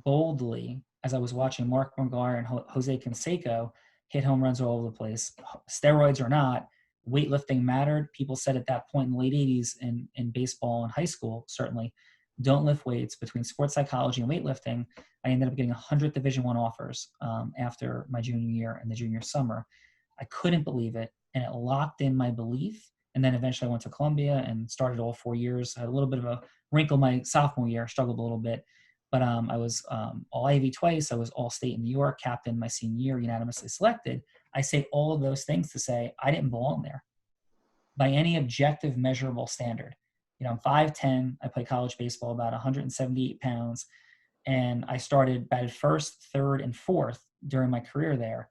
boldly as I was watching Mark McGuire and Jose Canseco hit home runs all over the place. Steroids or not, weightlifting mattered. People said at that point in the late 80s in baseball and high school, certainly, don't lift weights. Between sports psychology and weightlifting, I ended up getting 100 Division I offers after my junior year and the junior summer. I couldn't believe it, and it locked in my belief. And then eventually I went to Columbia and started all 4 years. I had a little bit of a wrinkle my sophomore year, struggled a little bit. But I was all Ivy twice. I was all state in New York, captain my senior year, unanimously selected. I say all of those things to say I didn't belong there by any objective, measurable standard. I'm 5'10". I play college baseball, about 178 pounds. And I batted first, third, and fourth during my career there.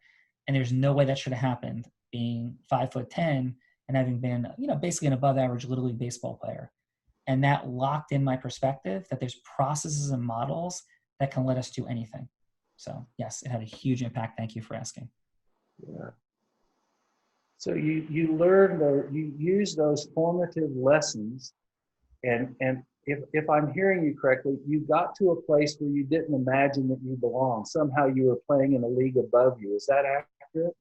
And there's no way that should have happened, being 5'10" and having been, basically an above average Little League baseball player. And that locked in my perspective that there's processes and models that can let us do anything. So yes, it had a huge impact. Thank you for asking. Yeah. So you learned, or you used those formative lessons, and if I'm hearing you correctly, you got to a place where you didn't imagine that you belonged. Somehow you were playing in a league above you. Is that accurate?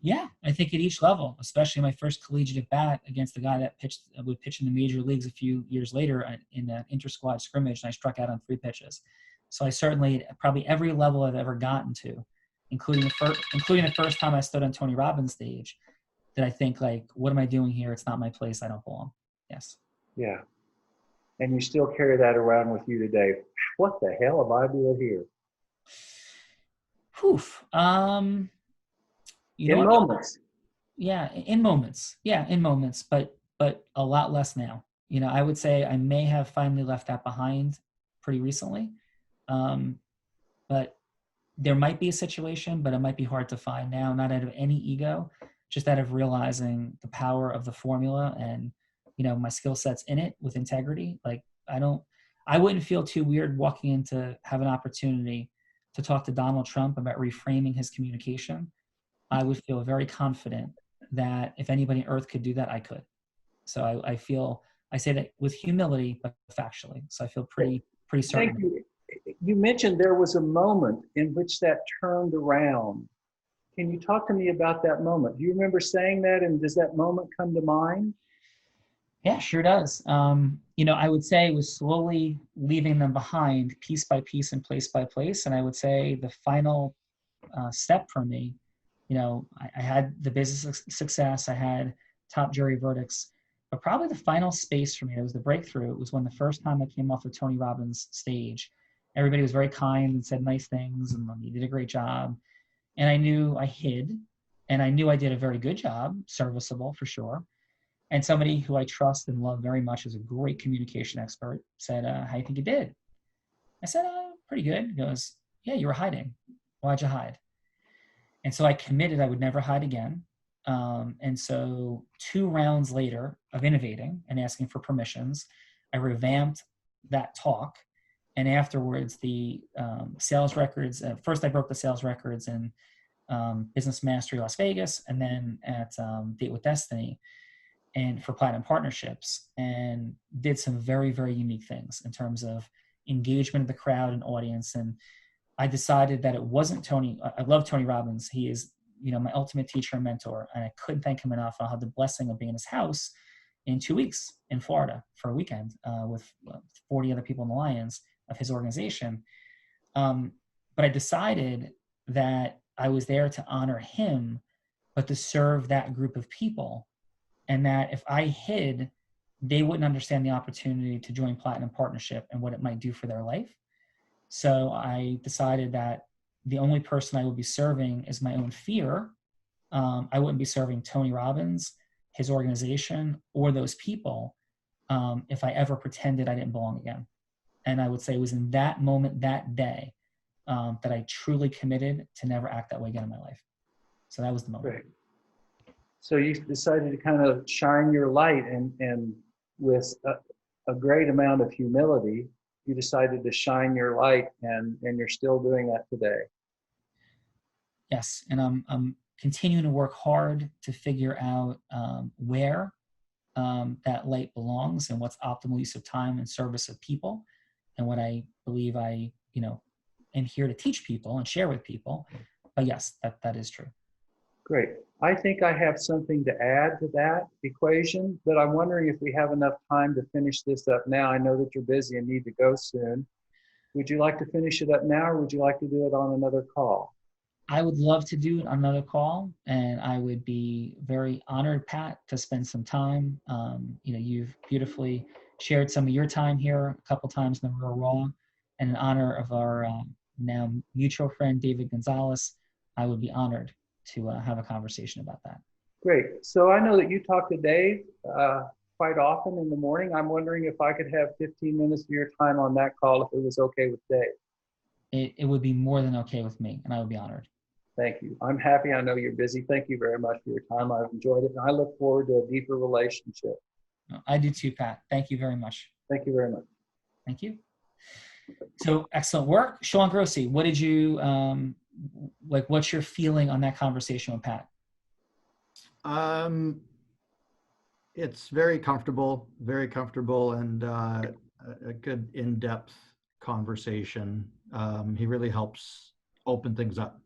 Yeah, I think at each level, especially my first collegiate at bat against the guy that would pitch in the major leagues a few years later in an inter-squad scrimmage, and I struck out on 3 pitches. So I certainly, probably every level I've ever gotten to, including the first time I stood on Tony Robbins' stage, that I think, like, what am I doing here? It's not my place. I don't belong. Yes. Yeah. And you still carry that around with you today. What the hell am I doing here? Poof. In moments. Yeah, in moments. Yeah, in moments, but a lot less now. I would say I may have finally left that behind pretty recently. But there might be a situation, but it might be hard to find now, not out of any ego, just out of realizing the power of the formula and, my skill sets in it with integrity. Like, I wouldn't feel too weird walking in to have an opportunity to talk to Donald Trump about reframing his communication. I would feel very confident that if anybody on earth could do that, I could. So I say that with humility, but factually. So I feel pretty certain. Thank you. You mentioned there was a moment in which that turned around. Can you talk to me about that moment? Do you remember saying that, and does that moment come to mind? Yeah, sure does. I would say it was slowly leaving them behind, piece by piece and place by place. And I would say the final step for me, I had the business success, I had top jury verdicts, but probably the final space for me, it was the breakthrough. It was when the first time I came off of Tony Robbins' stage. Everybody was very kind and said nice things, and you did a great job. And I knew I hid, and I knew I did a very good job, serviceable for sure. And somebody who I trust and love very much, is a great communication expert, said, how do you think you did? I said, pretty good. He goes, yeah, you were hiding. Why'd you hide? And so I committed I would never hide again. And so 2 rounds later of innovating and asking for permissions, I revamped that talk. And afterwards, the sales records, first I broke the sales records in Business Mastery Las Vegas, and then at Date with Destiny, and for Platinum Partnerships, and did some very, very unique things in terms of engagement of the crowd and audience. And I decided that it wasn't Tony. I love Tony Robbins. He is, my ultimate teacher and mentor, and I couldn't thank him enough. I had the blessing of being in his house in 2 weeks in Florida for a weekend with 40 other people in the Lions of his organization. But I decided that I was there to honor him, but to serve that group of people. And that if I hid, they wouldn't understand the opportunity to join Platinum Partnership and what it might do for their life. So I decided that the only person I would be serving is my own fear. I wouldn't be serving Tony Robbins, his organization, or those people if I ever pretended I didn't belong again. And I would say it was in that moment, that day, that I truly committed to never act that way again in my life. So that was the moment. Great. So you decided to kind of shine your light, and with a great amount of humility, you decided to shine your light, and you're still doing that today. Yes, and I'm continuing to work hard to figure out where that light belongs and what's optimal use of time and service of people, and what I believe I am here to teach people and share with people. But yes, that is true. Great. I think I have something to add to that equation, but I'm wondering if we have enough time to finish this up now. I know that you're busy and need to go soon. Would you like to finish it up now, or would you like to do it on another call? I would love to do it on another call, and I would be very honored, Pat, to spend some time. You've beautifully shared some of your time here a couple times in the Real Raw, and in honor of our now mutual friend, David Gonzalez, I would be honored to have a conversation about that. Great. So I know that you talked to Dave. quite often in the morning. I'm wondering if I could have 15 minutes of your time on that call if it was okay with Dave. It would be more than okay with me, and I would be honored. Thank you. I'm happy. I know you're busy. Thank you very much for your time. I've enjoyed it, and I look forward to a deeper relationship. I do too, Pat. Thank you very much. Thank you very much. Thank you. So excellent work. Sean Grossi, what did you, what's your feeling on that conversation with Pat? It's very comfortable, and a good in-depth conversation. He really helps open things up.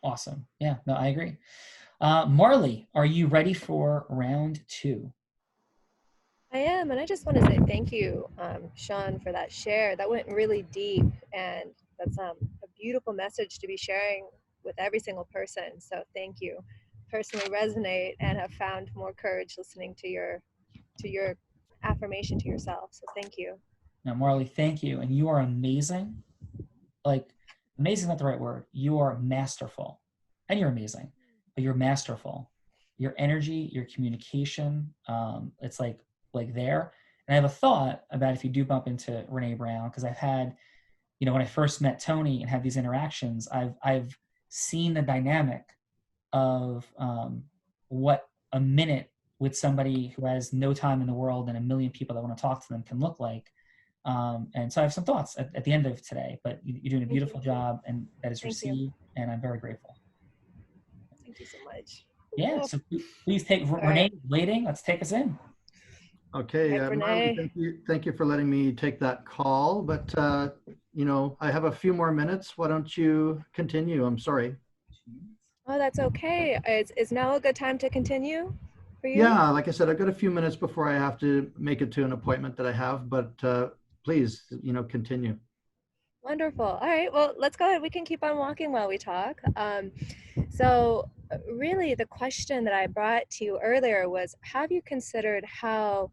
Awesome. Yeah, no, I agree. Marley, are you ready for round 2? I am, and I just want to say thank you, Sean, for that share. That went really deep, and that's a beautiful message to be sharing with every single person. So thank you. Personally resonate and have found more courage listening to your affirmation to yourself. So thank you. Now, Marley, thank you, and you are amazing. Like, amazing is not the right word. You are masterful, and you're amazing, but you're masterful. Your energy, your communication, it's like there. And I have a thought about if you do bump into Renee Brown, because I've had, when I first met Tony and had these interactions, I've seen the dynamic of what a minute with somebody who has no time in the world and a million people that want to talk to them can look like. And so I have some thoughts at the end of today, but you're doing a beautiful job, and that is received, and I'm very grateful. Thank you so much. Yeah, so please take, Renee, waiting, let's take us in. Okay, Renee. Marley, thank you for letting me take that call, but I have a few more minutes. Why don't you continue? I'm sorry. Oh, that's okay. Is now a good time to continue for you? Yeah, like I said, I've got a few minutes before I have to make it to an appointment that I have, but please, continue. Wonderful. All right, well, let's go ahead. We can keep on walking while we talk. So really the question that I brought to you earlier was, have you considered how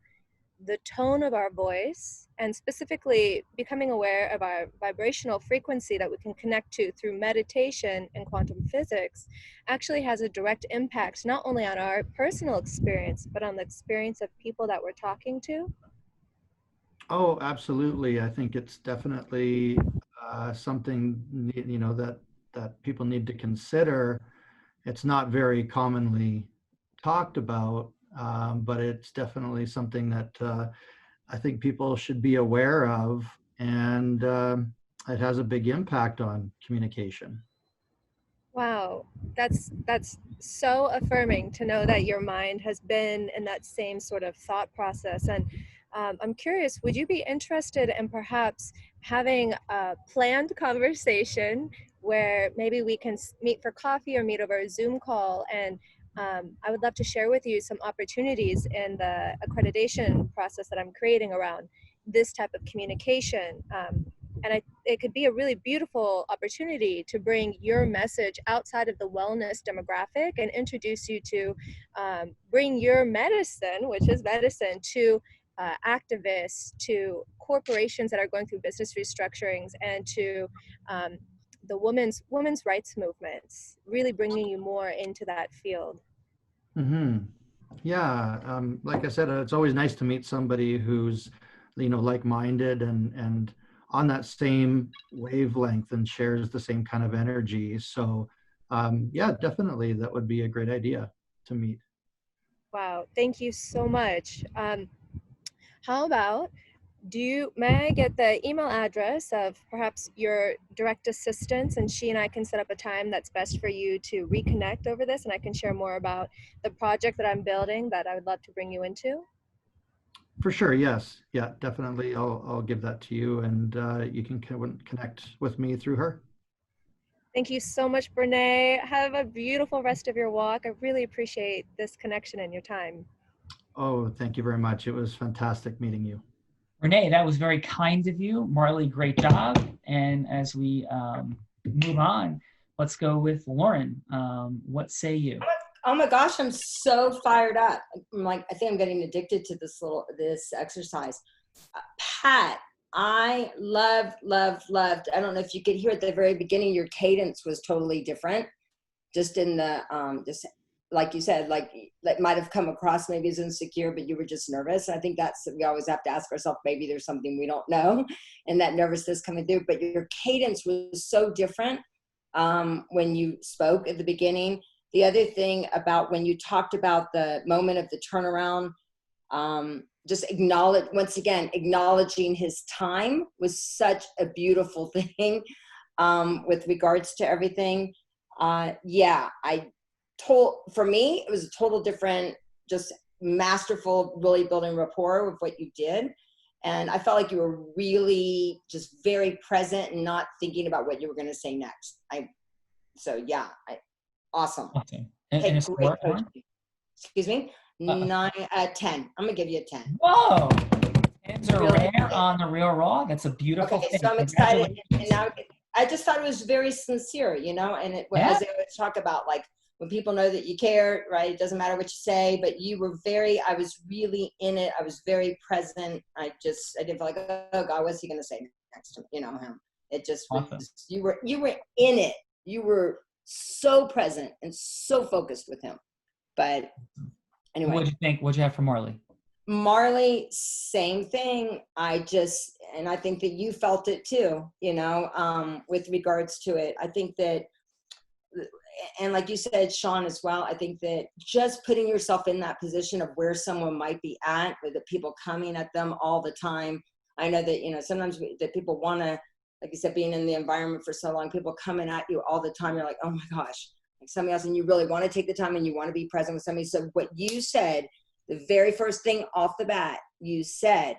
the tone of our voice, and specifically becoming aware of our vibrational frequency that we can connect to through meditation and quantum physics, actually has a direct impact not only on our personal experience, but on the experience of people that we're talking to? Oh, absolutely. I think it's definitely something that people need to consider. It's not very commonly talked about, but it's definitely something that I think people should be aware of, and it has a big impact on communication. Wow, that's so affirming to know that your mind has been in that same sort of thought process. And I'm curious, would you be interested in perhaps having a planned conversation where maybe we can meet for coffee or meet over a Zoom call? And I would love to share with you some opportunities in the accreditation process that I'm creating around this type of communication. And it could be a really beautiful opportunity to bring your message outside of the wellness demographic and introduce you to bring your medicine, which is medicine, to activists, to corporations that are going through business restructurings, and to the women's rights movements, really bringing you more into that field. Mm-hmm. Yeah, like I said, it's always nice to meet somebody who's, like-minded and on that same wavelength and shares the same kind of energy. So, yeah, definitely, that would be a great idea to meet. Wow, thank you so much. How about, may I get the email address of perhaps your direct assistants, and she and I can set up a time that's best for you to reconnect over this, and I can share more about the project that I'm building that I would love to bring you into? For sure, yes. Yeah, definitely. I'll give that to you, and you can connect with me through her. Thank you so much, Brene. Have a beautiful rest of your walk. I really appreciate this connection and your time. Oh, thank you very much. It was fantastic meeting you. Renee, that was very kind of you. Marley, great job. And as we move on, let's go with Lauren. What say you? Oh my gosh, I'm so fired up. I think I'm getting addicted to this exercise. Pat, I loved. I don't know if you could hear at the very beginning, your cadence was totally different. Just in the, like you said, like that might have come across maybe as insecure, but you were just nervous. And I think we always have to ask ourselves, maybe there's something we don't know and that nervousness coming through, but your cadence was so different when you spoke at the beginning. The other thing about when you talked about the moment of the turnaround, just acknowledging his time was such a beautiful thing with regards to everything. For me, it was a total different, just masterful, really building rapport with what you did. And I felt like you were really just very present and not thinking about what you were going to say next. Awesome. And a score? Excuse me? 9 out of 10. I'm going to give you a 10. Whoa. 10s are rare on the Real Raw. That's a beautiful thing. So I'm excited. And now I just thought it was very sincere, you know, and as they always talk about, like, when people know that you care, right? It doesn't matter what you say, but I was really in it. I was very present. I didn't feel like, oh God, what's he going to say next to me? You know, him. It just was, you were in it. You were so present and so focused with him. But anyway. What'd you think? What'd you have for Marley? Marley, same thing. And I think that you felt it too, you know, with regards to it. I think that, and like you said, Sean, as well, I think that just putting yourself in that position of where someone might be at, with the people coming at them all the time. I know that, you know, sometimes that people want to, like you said, being in the environment for so long, people coming at you all the time. You're like, oh my gosh, like somebody else, and you really want to take the time and you want to be present with somebody. So what you said, the very first thing off the bat, you said,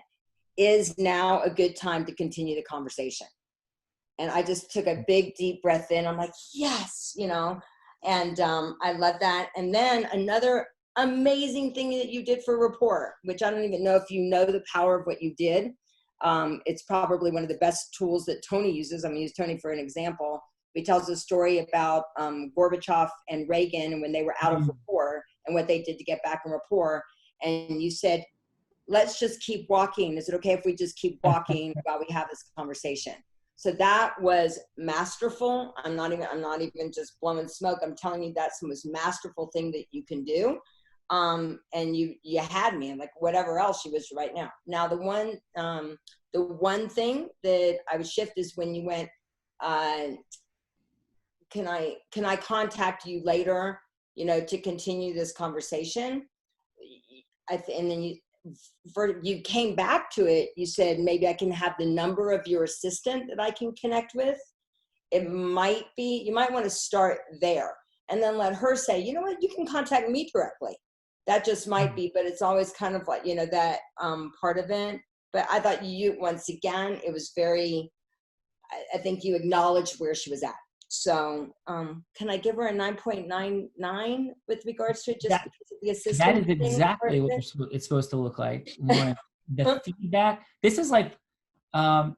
is now a good time to continue the conversation. And I just took a big, deep breath in. I'm like, yes, you know, and I love that. And then another amazing thing that you did for rapport, which I don't even know if you know the power of what you did. It's probably one of the best tools that Tony uses. I'm going to use Tony for an example. He tells a story about Gorbachev and Reagan and when they were out of rapport and what they did to get back in rapport. And you said, let's just keep walking. Is it okay if we just keep walking while we have this conversation? So that was masterful. I'm not even just blowing smoke. I'm telling you, that's the most masterful thing that you can do. And you had me, and like whatever else you was right now. Now the one thing that I would shift is when you went, can I contact you later, you know, to continue this conversation? And then you came back to it. You said, maybe I can have the number of your assistant that I can connect with. It might be, you might want to start there and then let her say, you know what, you can contact me directly. That just might be, but it's always kind of like, you know, that part of it. But I thought once again, it was very, I think you acknowledged where she was at. So can I give her a 9.99 with regards to just because of the assistant? That is exactly what it's supposed to look like. The feedback. This is like,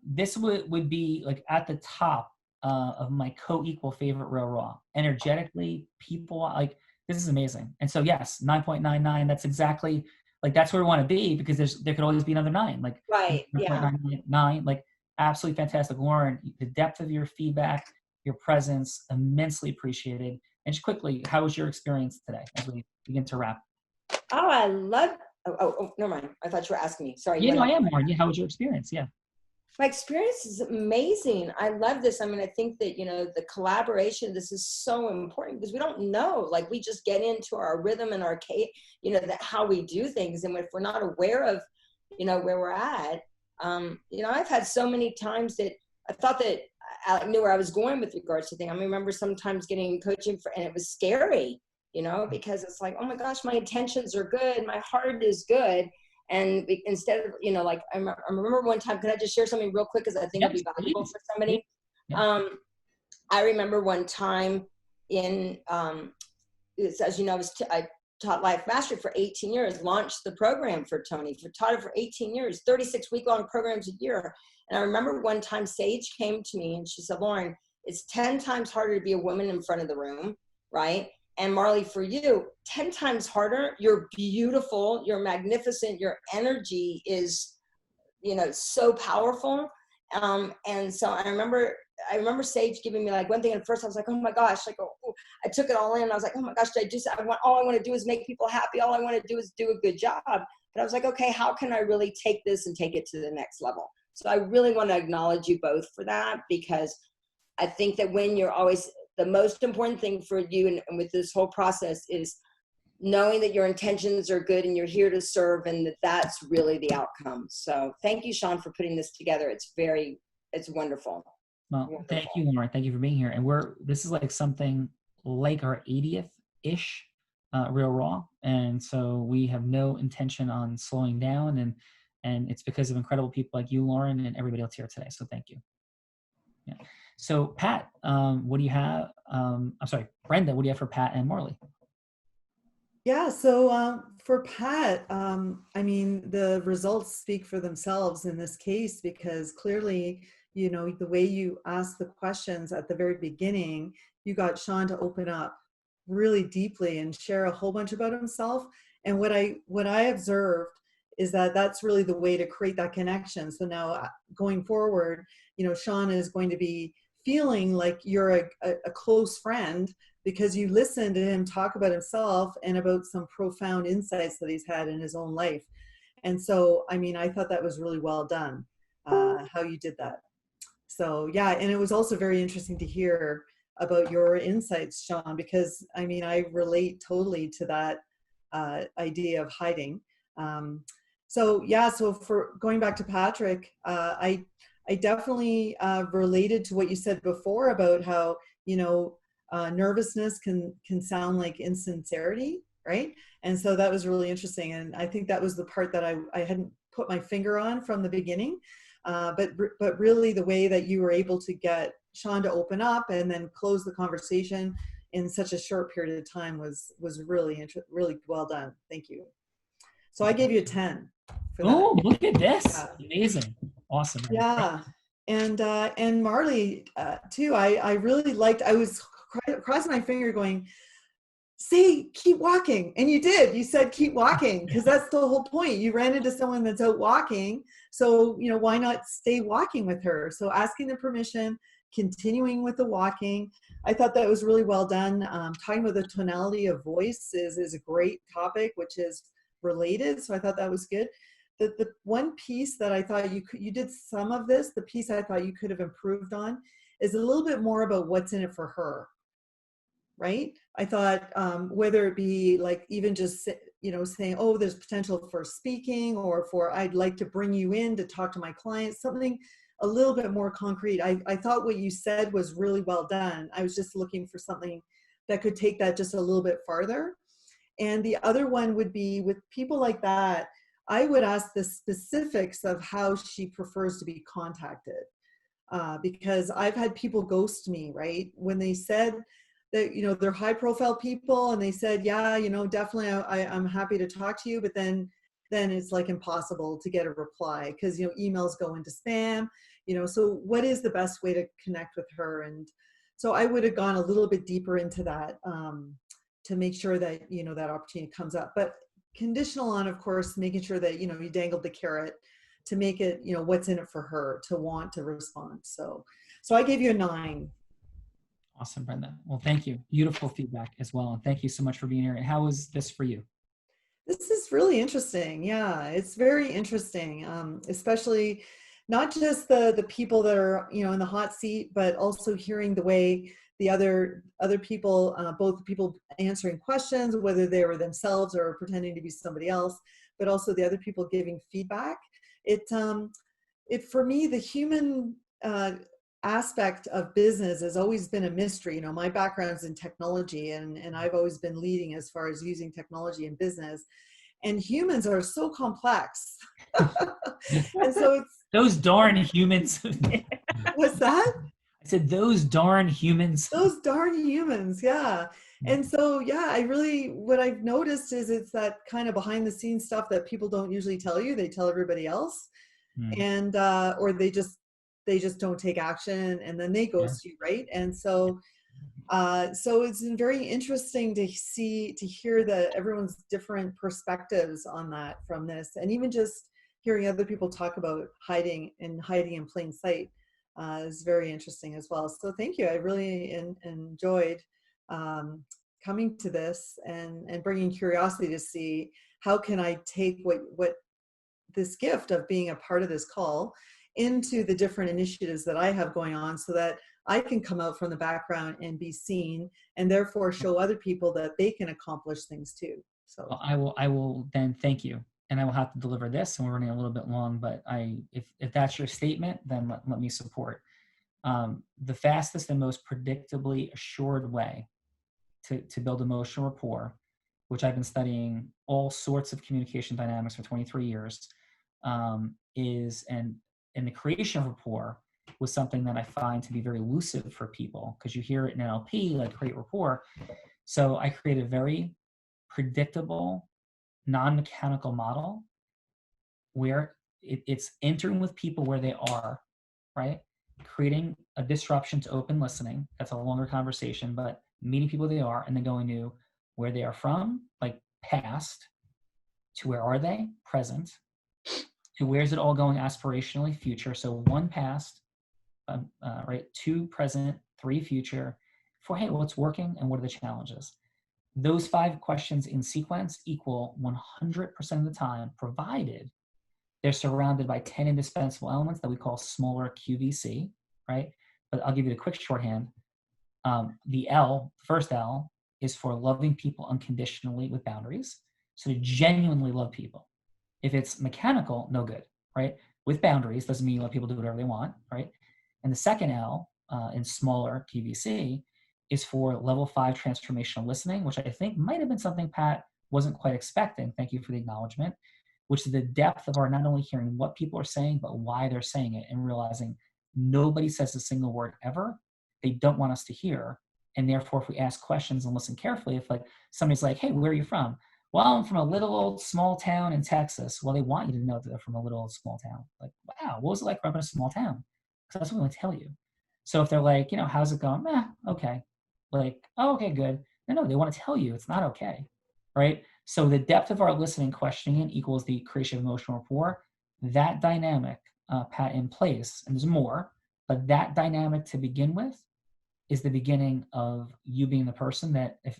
this would be like at the top of my co-equal favorite Real Raw. Energetically, people, like, this is amazing. And so yes, 9.99, that's exactly, like, that's where we want to be, because there could always be another 9. Like, right, 9.99, like, absolutely fantastic. Lauren, the depth of your feedback, your presence, immensely appreciated. And just quickly, how was your experience today as we begin to wrap? Oh, I love, never mind. I thought you were asking me. Sorry. Yeah, no, I am, Lauren. How was your experience? Yeah. My experience is amazing. I love this. I mean, I think that, you know, the collaboration, this is so important because we don't know, like, we just get into our rhythm and our, you know, how we do things. And if we're not aware of, you know, where we're at, you know, I've had so many times that I thought that I knew where I was going with regards to things. I remember sometimes getting coaching and it was scary, you know, because it's like, oh my gosh, my intentions are good. My heart is good. And instead of, you know, like, I remember one time, can I just share something real quick? Because I think it'll be valuable for somebody. Yeah. I remember one time as you know, I taught Life Mastery for 18 years, launched the program for Tony, taught it for 18 years, 36 week-long programs a year. And I remember one time Sage came to me and she said, Lauren, it's 10 times harder to be a woman in front of the room, right? And Marley, for you, 10 times harder. You're beautiful. You're magnificent. Your energy is, you know, so powerful. And so I remember Sage giving me like one thing. And at first I was like, oh my gosh, like, oh, I took it all in. I was like, oh my gosh, all I want to do is make people happy. All I want to do is do a good job. But I was like, okay, how can I really take this and take it to the next level? So I really want to acknowledge you both for that, because I think that when you're always, the most important thing for you and with this whole process is knowing that your intentions are good and you're here to serve, and that's really the outcome. So thank you, Sean, for putting this together. It's wonderful. Well, Wonderful. Thank you, Lauren. Thank you for being here. And this is like something like our 80th-ish Real Raw. And so we have no intention on slowing down. And it's because of incredible people like you, Lauren, and everybody else here today. So thank you. Yeah. So Pat, what do you have? I'm sorry, Brenda, what do you have for Pat and Marley? Yeah, so for Pat, I mean, the results speak for themselves in this case, because clearly, you know, the way you asked the questions at the very beginning, you got Sean to open up really deeply and share a whole bunch about himself. And what I observed is that that's really the way to create that connection. So now going forward, you know, Sean is going to be feeling like you're a close friend, because you listened to him talk about himself and about some profound insights that he's had in his own life. And so, I mean, I thought that was really well done, how you did that. So yeah, and it was also very interesting to hear about your insights, Sean, because I mean, I relate totally to that idea of hiding. So yeah, so for going back to Patrick, I definitely related to what you said before about how, you know, nervousness can sound like insincerity, right? And so that was really interesting. And I think that was the part that I hadn't put my finger on from the beginning. But really the way that you were able to get Sean to open up and then close the conversation in such a short period of time was really well done. Thank you. So I gave you a 10 for that. Oh, look at this. Yeah. Amazing. Awesome. Yeah. And Marley too, I really liked, I was crossing my finger going, say, keep walking. And you did. You said, keep walking, because that's the whole point. You ran into someone that's out walking. So, you know, why not stay walking with her? So asking the permission, continuing with the walking. I thought that was really well done. Talking about the tonality of voice is a great topic, which is related. So I thought that was good. The one piece that I thought you did some of this, the piece I thought you could have improved on is a little bit more about what's in it for her. Right? I thought whether it be like even just, you know, saying, oh, there's potential for speaking, or for I'd like to bring you in to talk to my clients, something a little bit more concrete. I thought what you said was really well done. I was just looking for something that could take that just a little bit farther. And the other one would be with people like that, I would ask the specifics of how she prefers to be contacted. Because I've had people ghost me, right? When they said that, you know, they're high profile people and they said, yeah, you know, definitely I'm happy to talk to you, but then it's like impossible to get a reply because, you know, emails go into spam, you know, so what is the best way to connect with her? And so I would have gone a little bit deeper into that to make sure that, you know, that opportunity comes up, but conditional on, of course, making sure that, you know, you dangled the carrot to make it, you know, what's in it for her to want to respond. So I gave you a 9. Awesome, Brenda. Well, thank you. Beautiful feedback as well. And thank you so much for being here. And how was this for you? This is really interesting. Yeah, it's very interesting, especially not just the people that are, you know, in the hot seat, but also hearing the way the other people, both the people answering questions, whether they were themselves or pretending to be somebody else, but also the other people giving feedback. It for me, the human aspect of business has always been a mystery. You know, my background's in technology and I've always been leading as far as using technology in business, and humans are so complex. And so it's those darn humans. What's that? I said those darn humans. Those darn humans, yeah. And so, yeah, I really, what I've noticed is it's that kind of behind the scenes stuff that people don't usually tell you. They tell everybody else. And or they just don't take action and then they ghost you, right? And so so it's been very interesting to hear that everyone's different perspectives on that from this, and even just hearing other people talk about hiding in plain sight is very interesting as well. So thank you. I really enjoyed coming to this and bringing curiosity to see how can I take what this gift of being a part of this call into the different initiatives that I have going on, so that I can come out from the background and be seen, and therefore show other people that they can accomplish things too. So Well, I will then thank you, and I will have to deliver this, and we're running a little bit long, but if that's your statement, then let me support. The fastest and most predictably assured way to build emotional rapport, which I've been studying all sorts of communication dynamics for 23 years, is, and the creation of rapport was something that I find to be very elusive for people, because you hear it in NLP, like create rapport. So I create a very predictable, non-mechanical model where it's entering with people where they are, right? Creating a disruption to open listening. That's a longer conversation, but meeting people where they are, and then going to where they are from, like past, to where are they, present, to where's it all going aspirationally, future. So 1 past, right, 2 present, 3 future, for hey, what's working and what are the challenges? Those 5 questions in sequence equal 100% of the time, provided they're surrounded by 10 indispensable elements that we call smaller QVC, right? But I'll give you the quick shorthand. The L, first L, is for loving people unconditionally with boundaries. So to genuinely love people. If it's mechanical, no good, right? With boundaries doesn't mean you let people do whatever they want, right? And the second L, in smaller QVC, is for level 5 transformational listening, which I think might have been something Pat wasn't quite expecting. Thank you for the acknowledgement. Which is the depth of our not only hearing what people are saying, but why they're saying it, and realizing nobody says a single word ever they don't want us to hear. And therefore, if we ask questions and listen carefully, if like somebody's like, hey, where are you from? Well, I'm from a little old small town in Texas. Well, they want you to know that they're from a little old small town. Like, wow, what was it like growing up in a small town? Because that's what we want to tell you. So if they're like, how's it going? Okay. Like, oh, okay, good. No, they want to tell you it's not okay, right? So the depth of our listening, questioning equals the creation of emotional rapport. That dynamic, Pat, in place, and there's more, but that dynamic to begin with is the beginning of you being the person that, if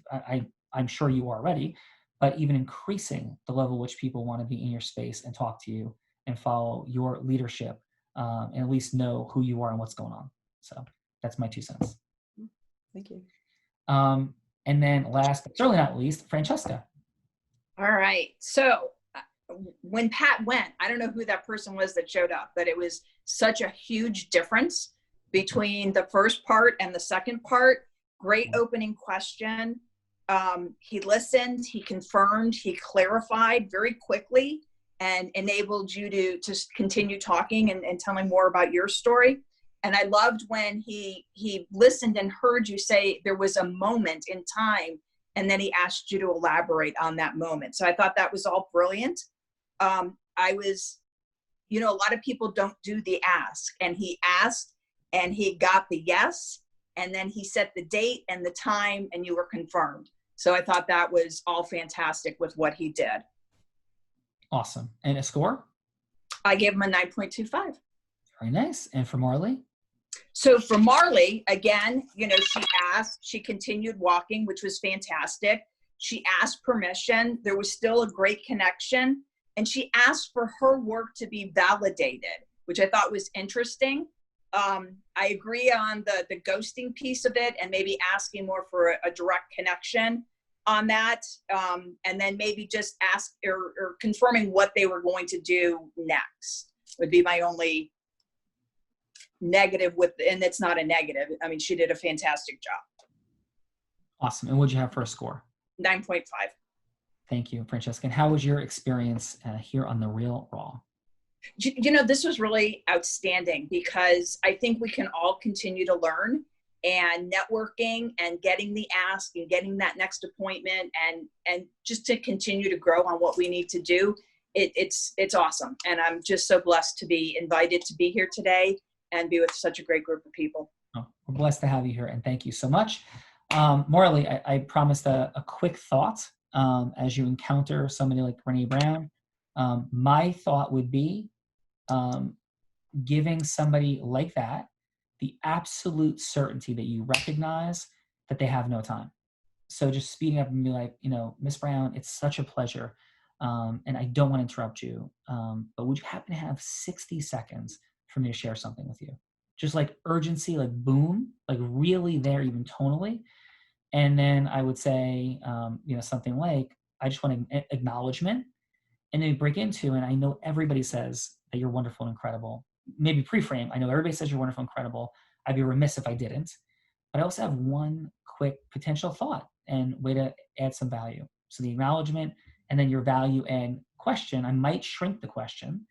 I'm sure you are already, but even increasing the level which people want to be in your space and talk to you and follow your leadership, and at least know who you are and what's going on. So that's my 2 cents. thank you. And then last, but certainly not least, Francesca. All right. So when Pat went, I don't know who that person was that showed up, but it was such a huge difference between the first part and the second part. Great opening question. He listened, he confirmed, he clarified very quickly and enabled you to just continue talking and telling more about your story. And I loved when he listened and heard you say there was a moment in time, and then he asked you to elaborate on that moment. So I thought that was all brilliant. A lot of people don't do the ask, and he asked and he got the yes, and then he set the date and the time and you were confirmed. So I thought that was all fantastic with what he did. Awesome. And a score? I gave him a 9.25. Very nice. And for Marley? So for Marley, again, she asked, she continued walking, which was fantastic. She asked permission. There was still a great connection. And she asked for her work to be validated, which I thought was interesting. I agree on the ghosting piece of it, and maybe asking more for a direct connection on that. And then maybe just ask or confirming what they were going to do next would be my only negative and it's not a negative. I mean, she did a fantastic job. Awesome. And what'd you have for a score? 9.5. Thank you, Francesca. And how was your experience here on The Real Raw? This was really outstanding, because I think we can all continue to learn, and networking and getting the ask and getting that next appointment and just to continue to grow on what we need to do. It's awesome. And I'm just so blessed to be invited to be here today and be with such a great group of people. Oh, we're blessed to have you here, and thank you so much. Marley, I promised a quick thought as you encounter somebody like Renee Brown. My thought would be giving somebody like that the absolute certainty that you recognize that they have no time. So just speeding up and be like, Miss Brown, it's such a pleasure. And I don't want to interrupt you. But would you happen to have 60 seconds for me to share something with you? Just like urgency, like boom, like really there, even tonally. And then I would say, something like, I just want an acknowledgement. And then we break into, and I know everybody says that you're wonderful and incredible. Maybe pre-frame, I know everybody says you're wonderful and incredible. I'd be remiss if I didn't. But I also have one quick potential thought and way to add some value. So the acknowledgement and then your value and question, I might shrink the question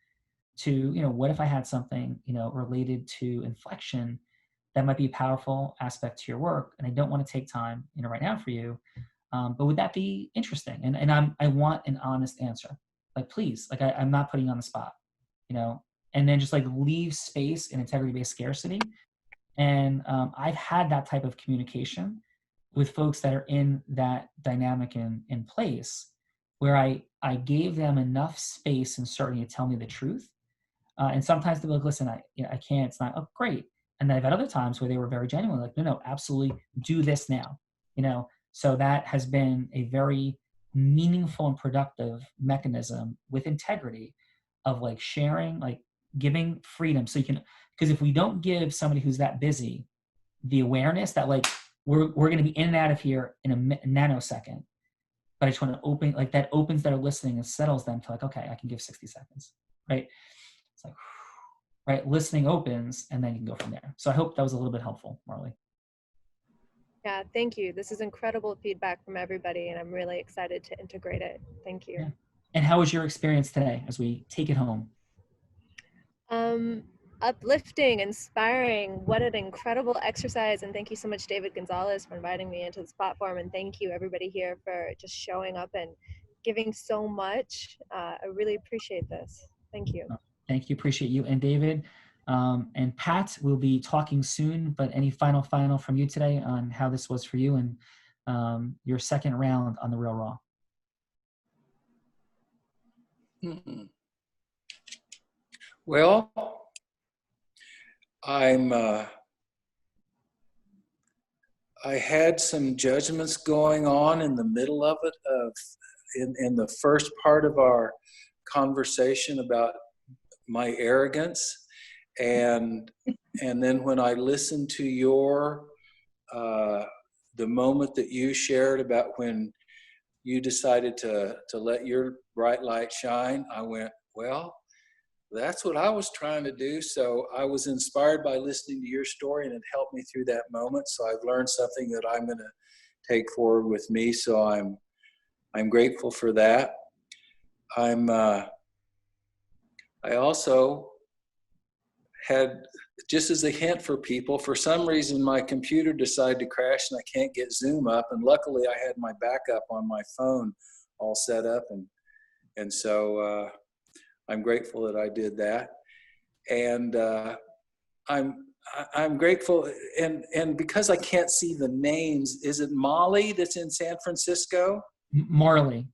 to, what if I had something, related to inflection that might be a powerful aspect to your work, and I don't want to take time, right now for you. But would that be interesting? And I want an honest answer. Like, please, like I'm not putting you on the spot, and then just like leave space in integrity-based scarcity. And I've had that type of communication with folks that are in that dynamic in place, where I gave them enough space and certainty to tell me the truth. And sometimes they'll be like, listen, I can't, it's not, oh, great. And then I've had other times where they were very genuine, like, no, absolutely do this now, So that has been a very meaningful and productive mechanism with integrity of like sharing, like giving freedom. So you can, because if we don't give somebody who's that busy the awareness that like we're going to be in and out of here in a nanosecond, but I just want to open, like that opens their listening and settles them to like, okay, I can give 60 seconds, right? It's like, right, listening opens and then you can go from there. So I hope that was a little bit helpful, Marley. Yeah, thank you. This is incredible feedback from everybody, and I'm really excited to integrate it. Thank you. Yeah. And how was your experience today as we take it home? Uplifting, inspiring. What an incredible exercise. And thank you so much, David Gonzalez, for inviting me into this platform. And thank you, everybody here, for just showing up and giving so much. I really appreciate this. Thank you. Thank you. Appreciate you. And David and Pat, we'll be talking soon, but any final from you today on how this was for you and your second round on the Real Raw? Mm-hmm. Well, I had some judgments going on in the middle of it, in the first part of our conversation about my arrogance, and then when I listened to your the moment that you shared about when you decided to let your bright light shine, I went, well, that's what I was trying to do. So I was inspired by listening to your story, and it helped me through that moment. So I've learned something that I'm going to take forward with me. So I'm grateful for that. I also had, just as a hint for people, for some reason my computer decided to crash and I can't get Zoom up. And luckily I had my backup on my phone all set up. And so I'm grateful that I did that. And I'm grateful. And because I can't see the names, is it Molly that's in San Francisco? Marley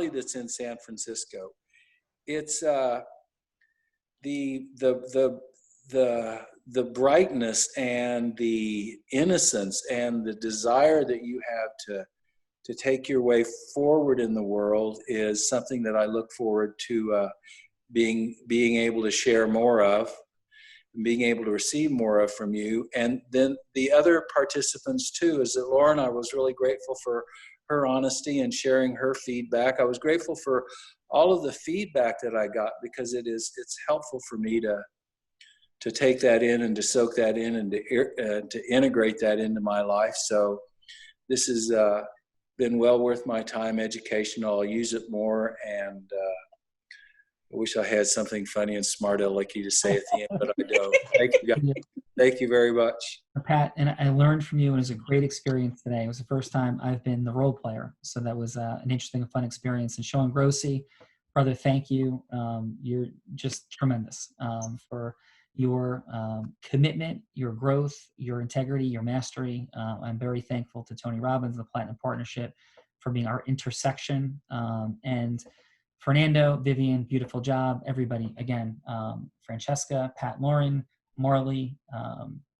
that's in San Francisco. It's the brightness and the innocence and the desire that you have to take your way forward in the world is something that I look forward to being able to share more of, and being able to receive more of from you. And then the other participants too, is that Lauren, I was really grateful for her honesty and sharing her feedback. I was grateful for all of the feedback that I got, because it's helpful for me to take that in and to soak that in and to integrate that into my life. So this has been well worth my time, educational. I'll use it more, and I wish I had something funny and smart alecky to say at the end, but I don't. Thank you, guys. Thank you very much. Pat, and I learned from you, and it was a great experience today. It was the first time I've been the role player, so that was an interesting and fun experience. And Sean Grossi, brother, thank you. You're just tremendous for your commitment, your growth, your integrity, your mastery. I'm very thankful to Tony Robbins, the Platinum Partnership, for being our intersection. And Fernando, Vivian, beautiful job. Everybody, again, Francesca, Pat, Lauren, Marley,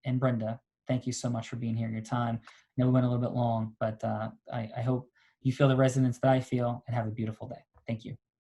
and Brenda. thank you so much for being here and your time. I know we went a little bit long, but I hope you feel the resonance that I feel, and have a beautiful day. Thank you.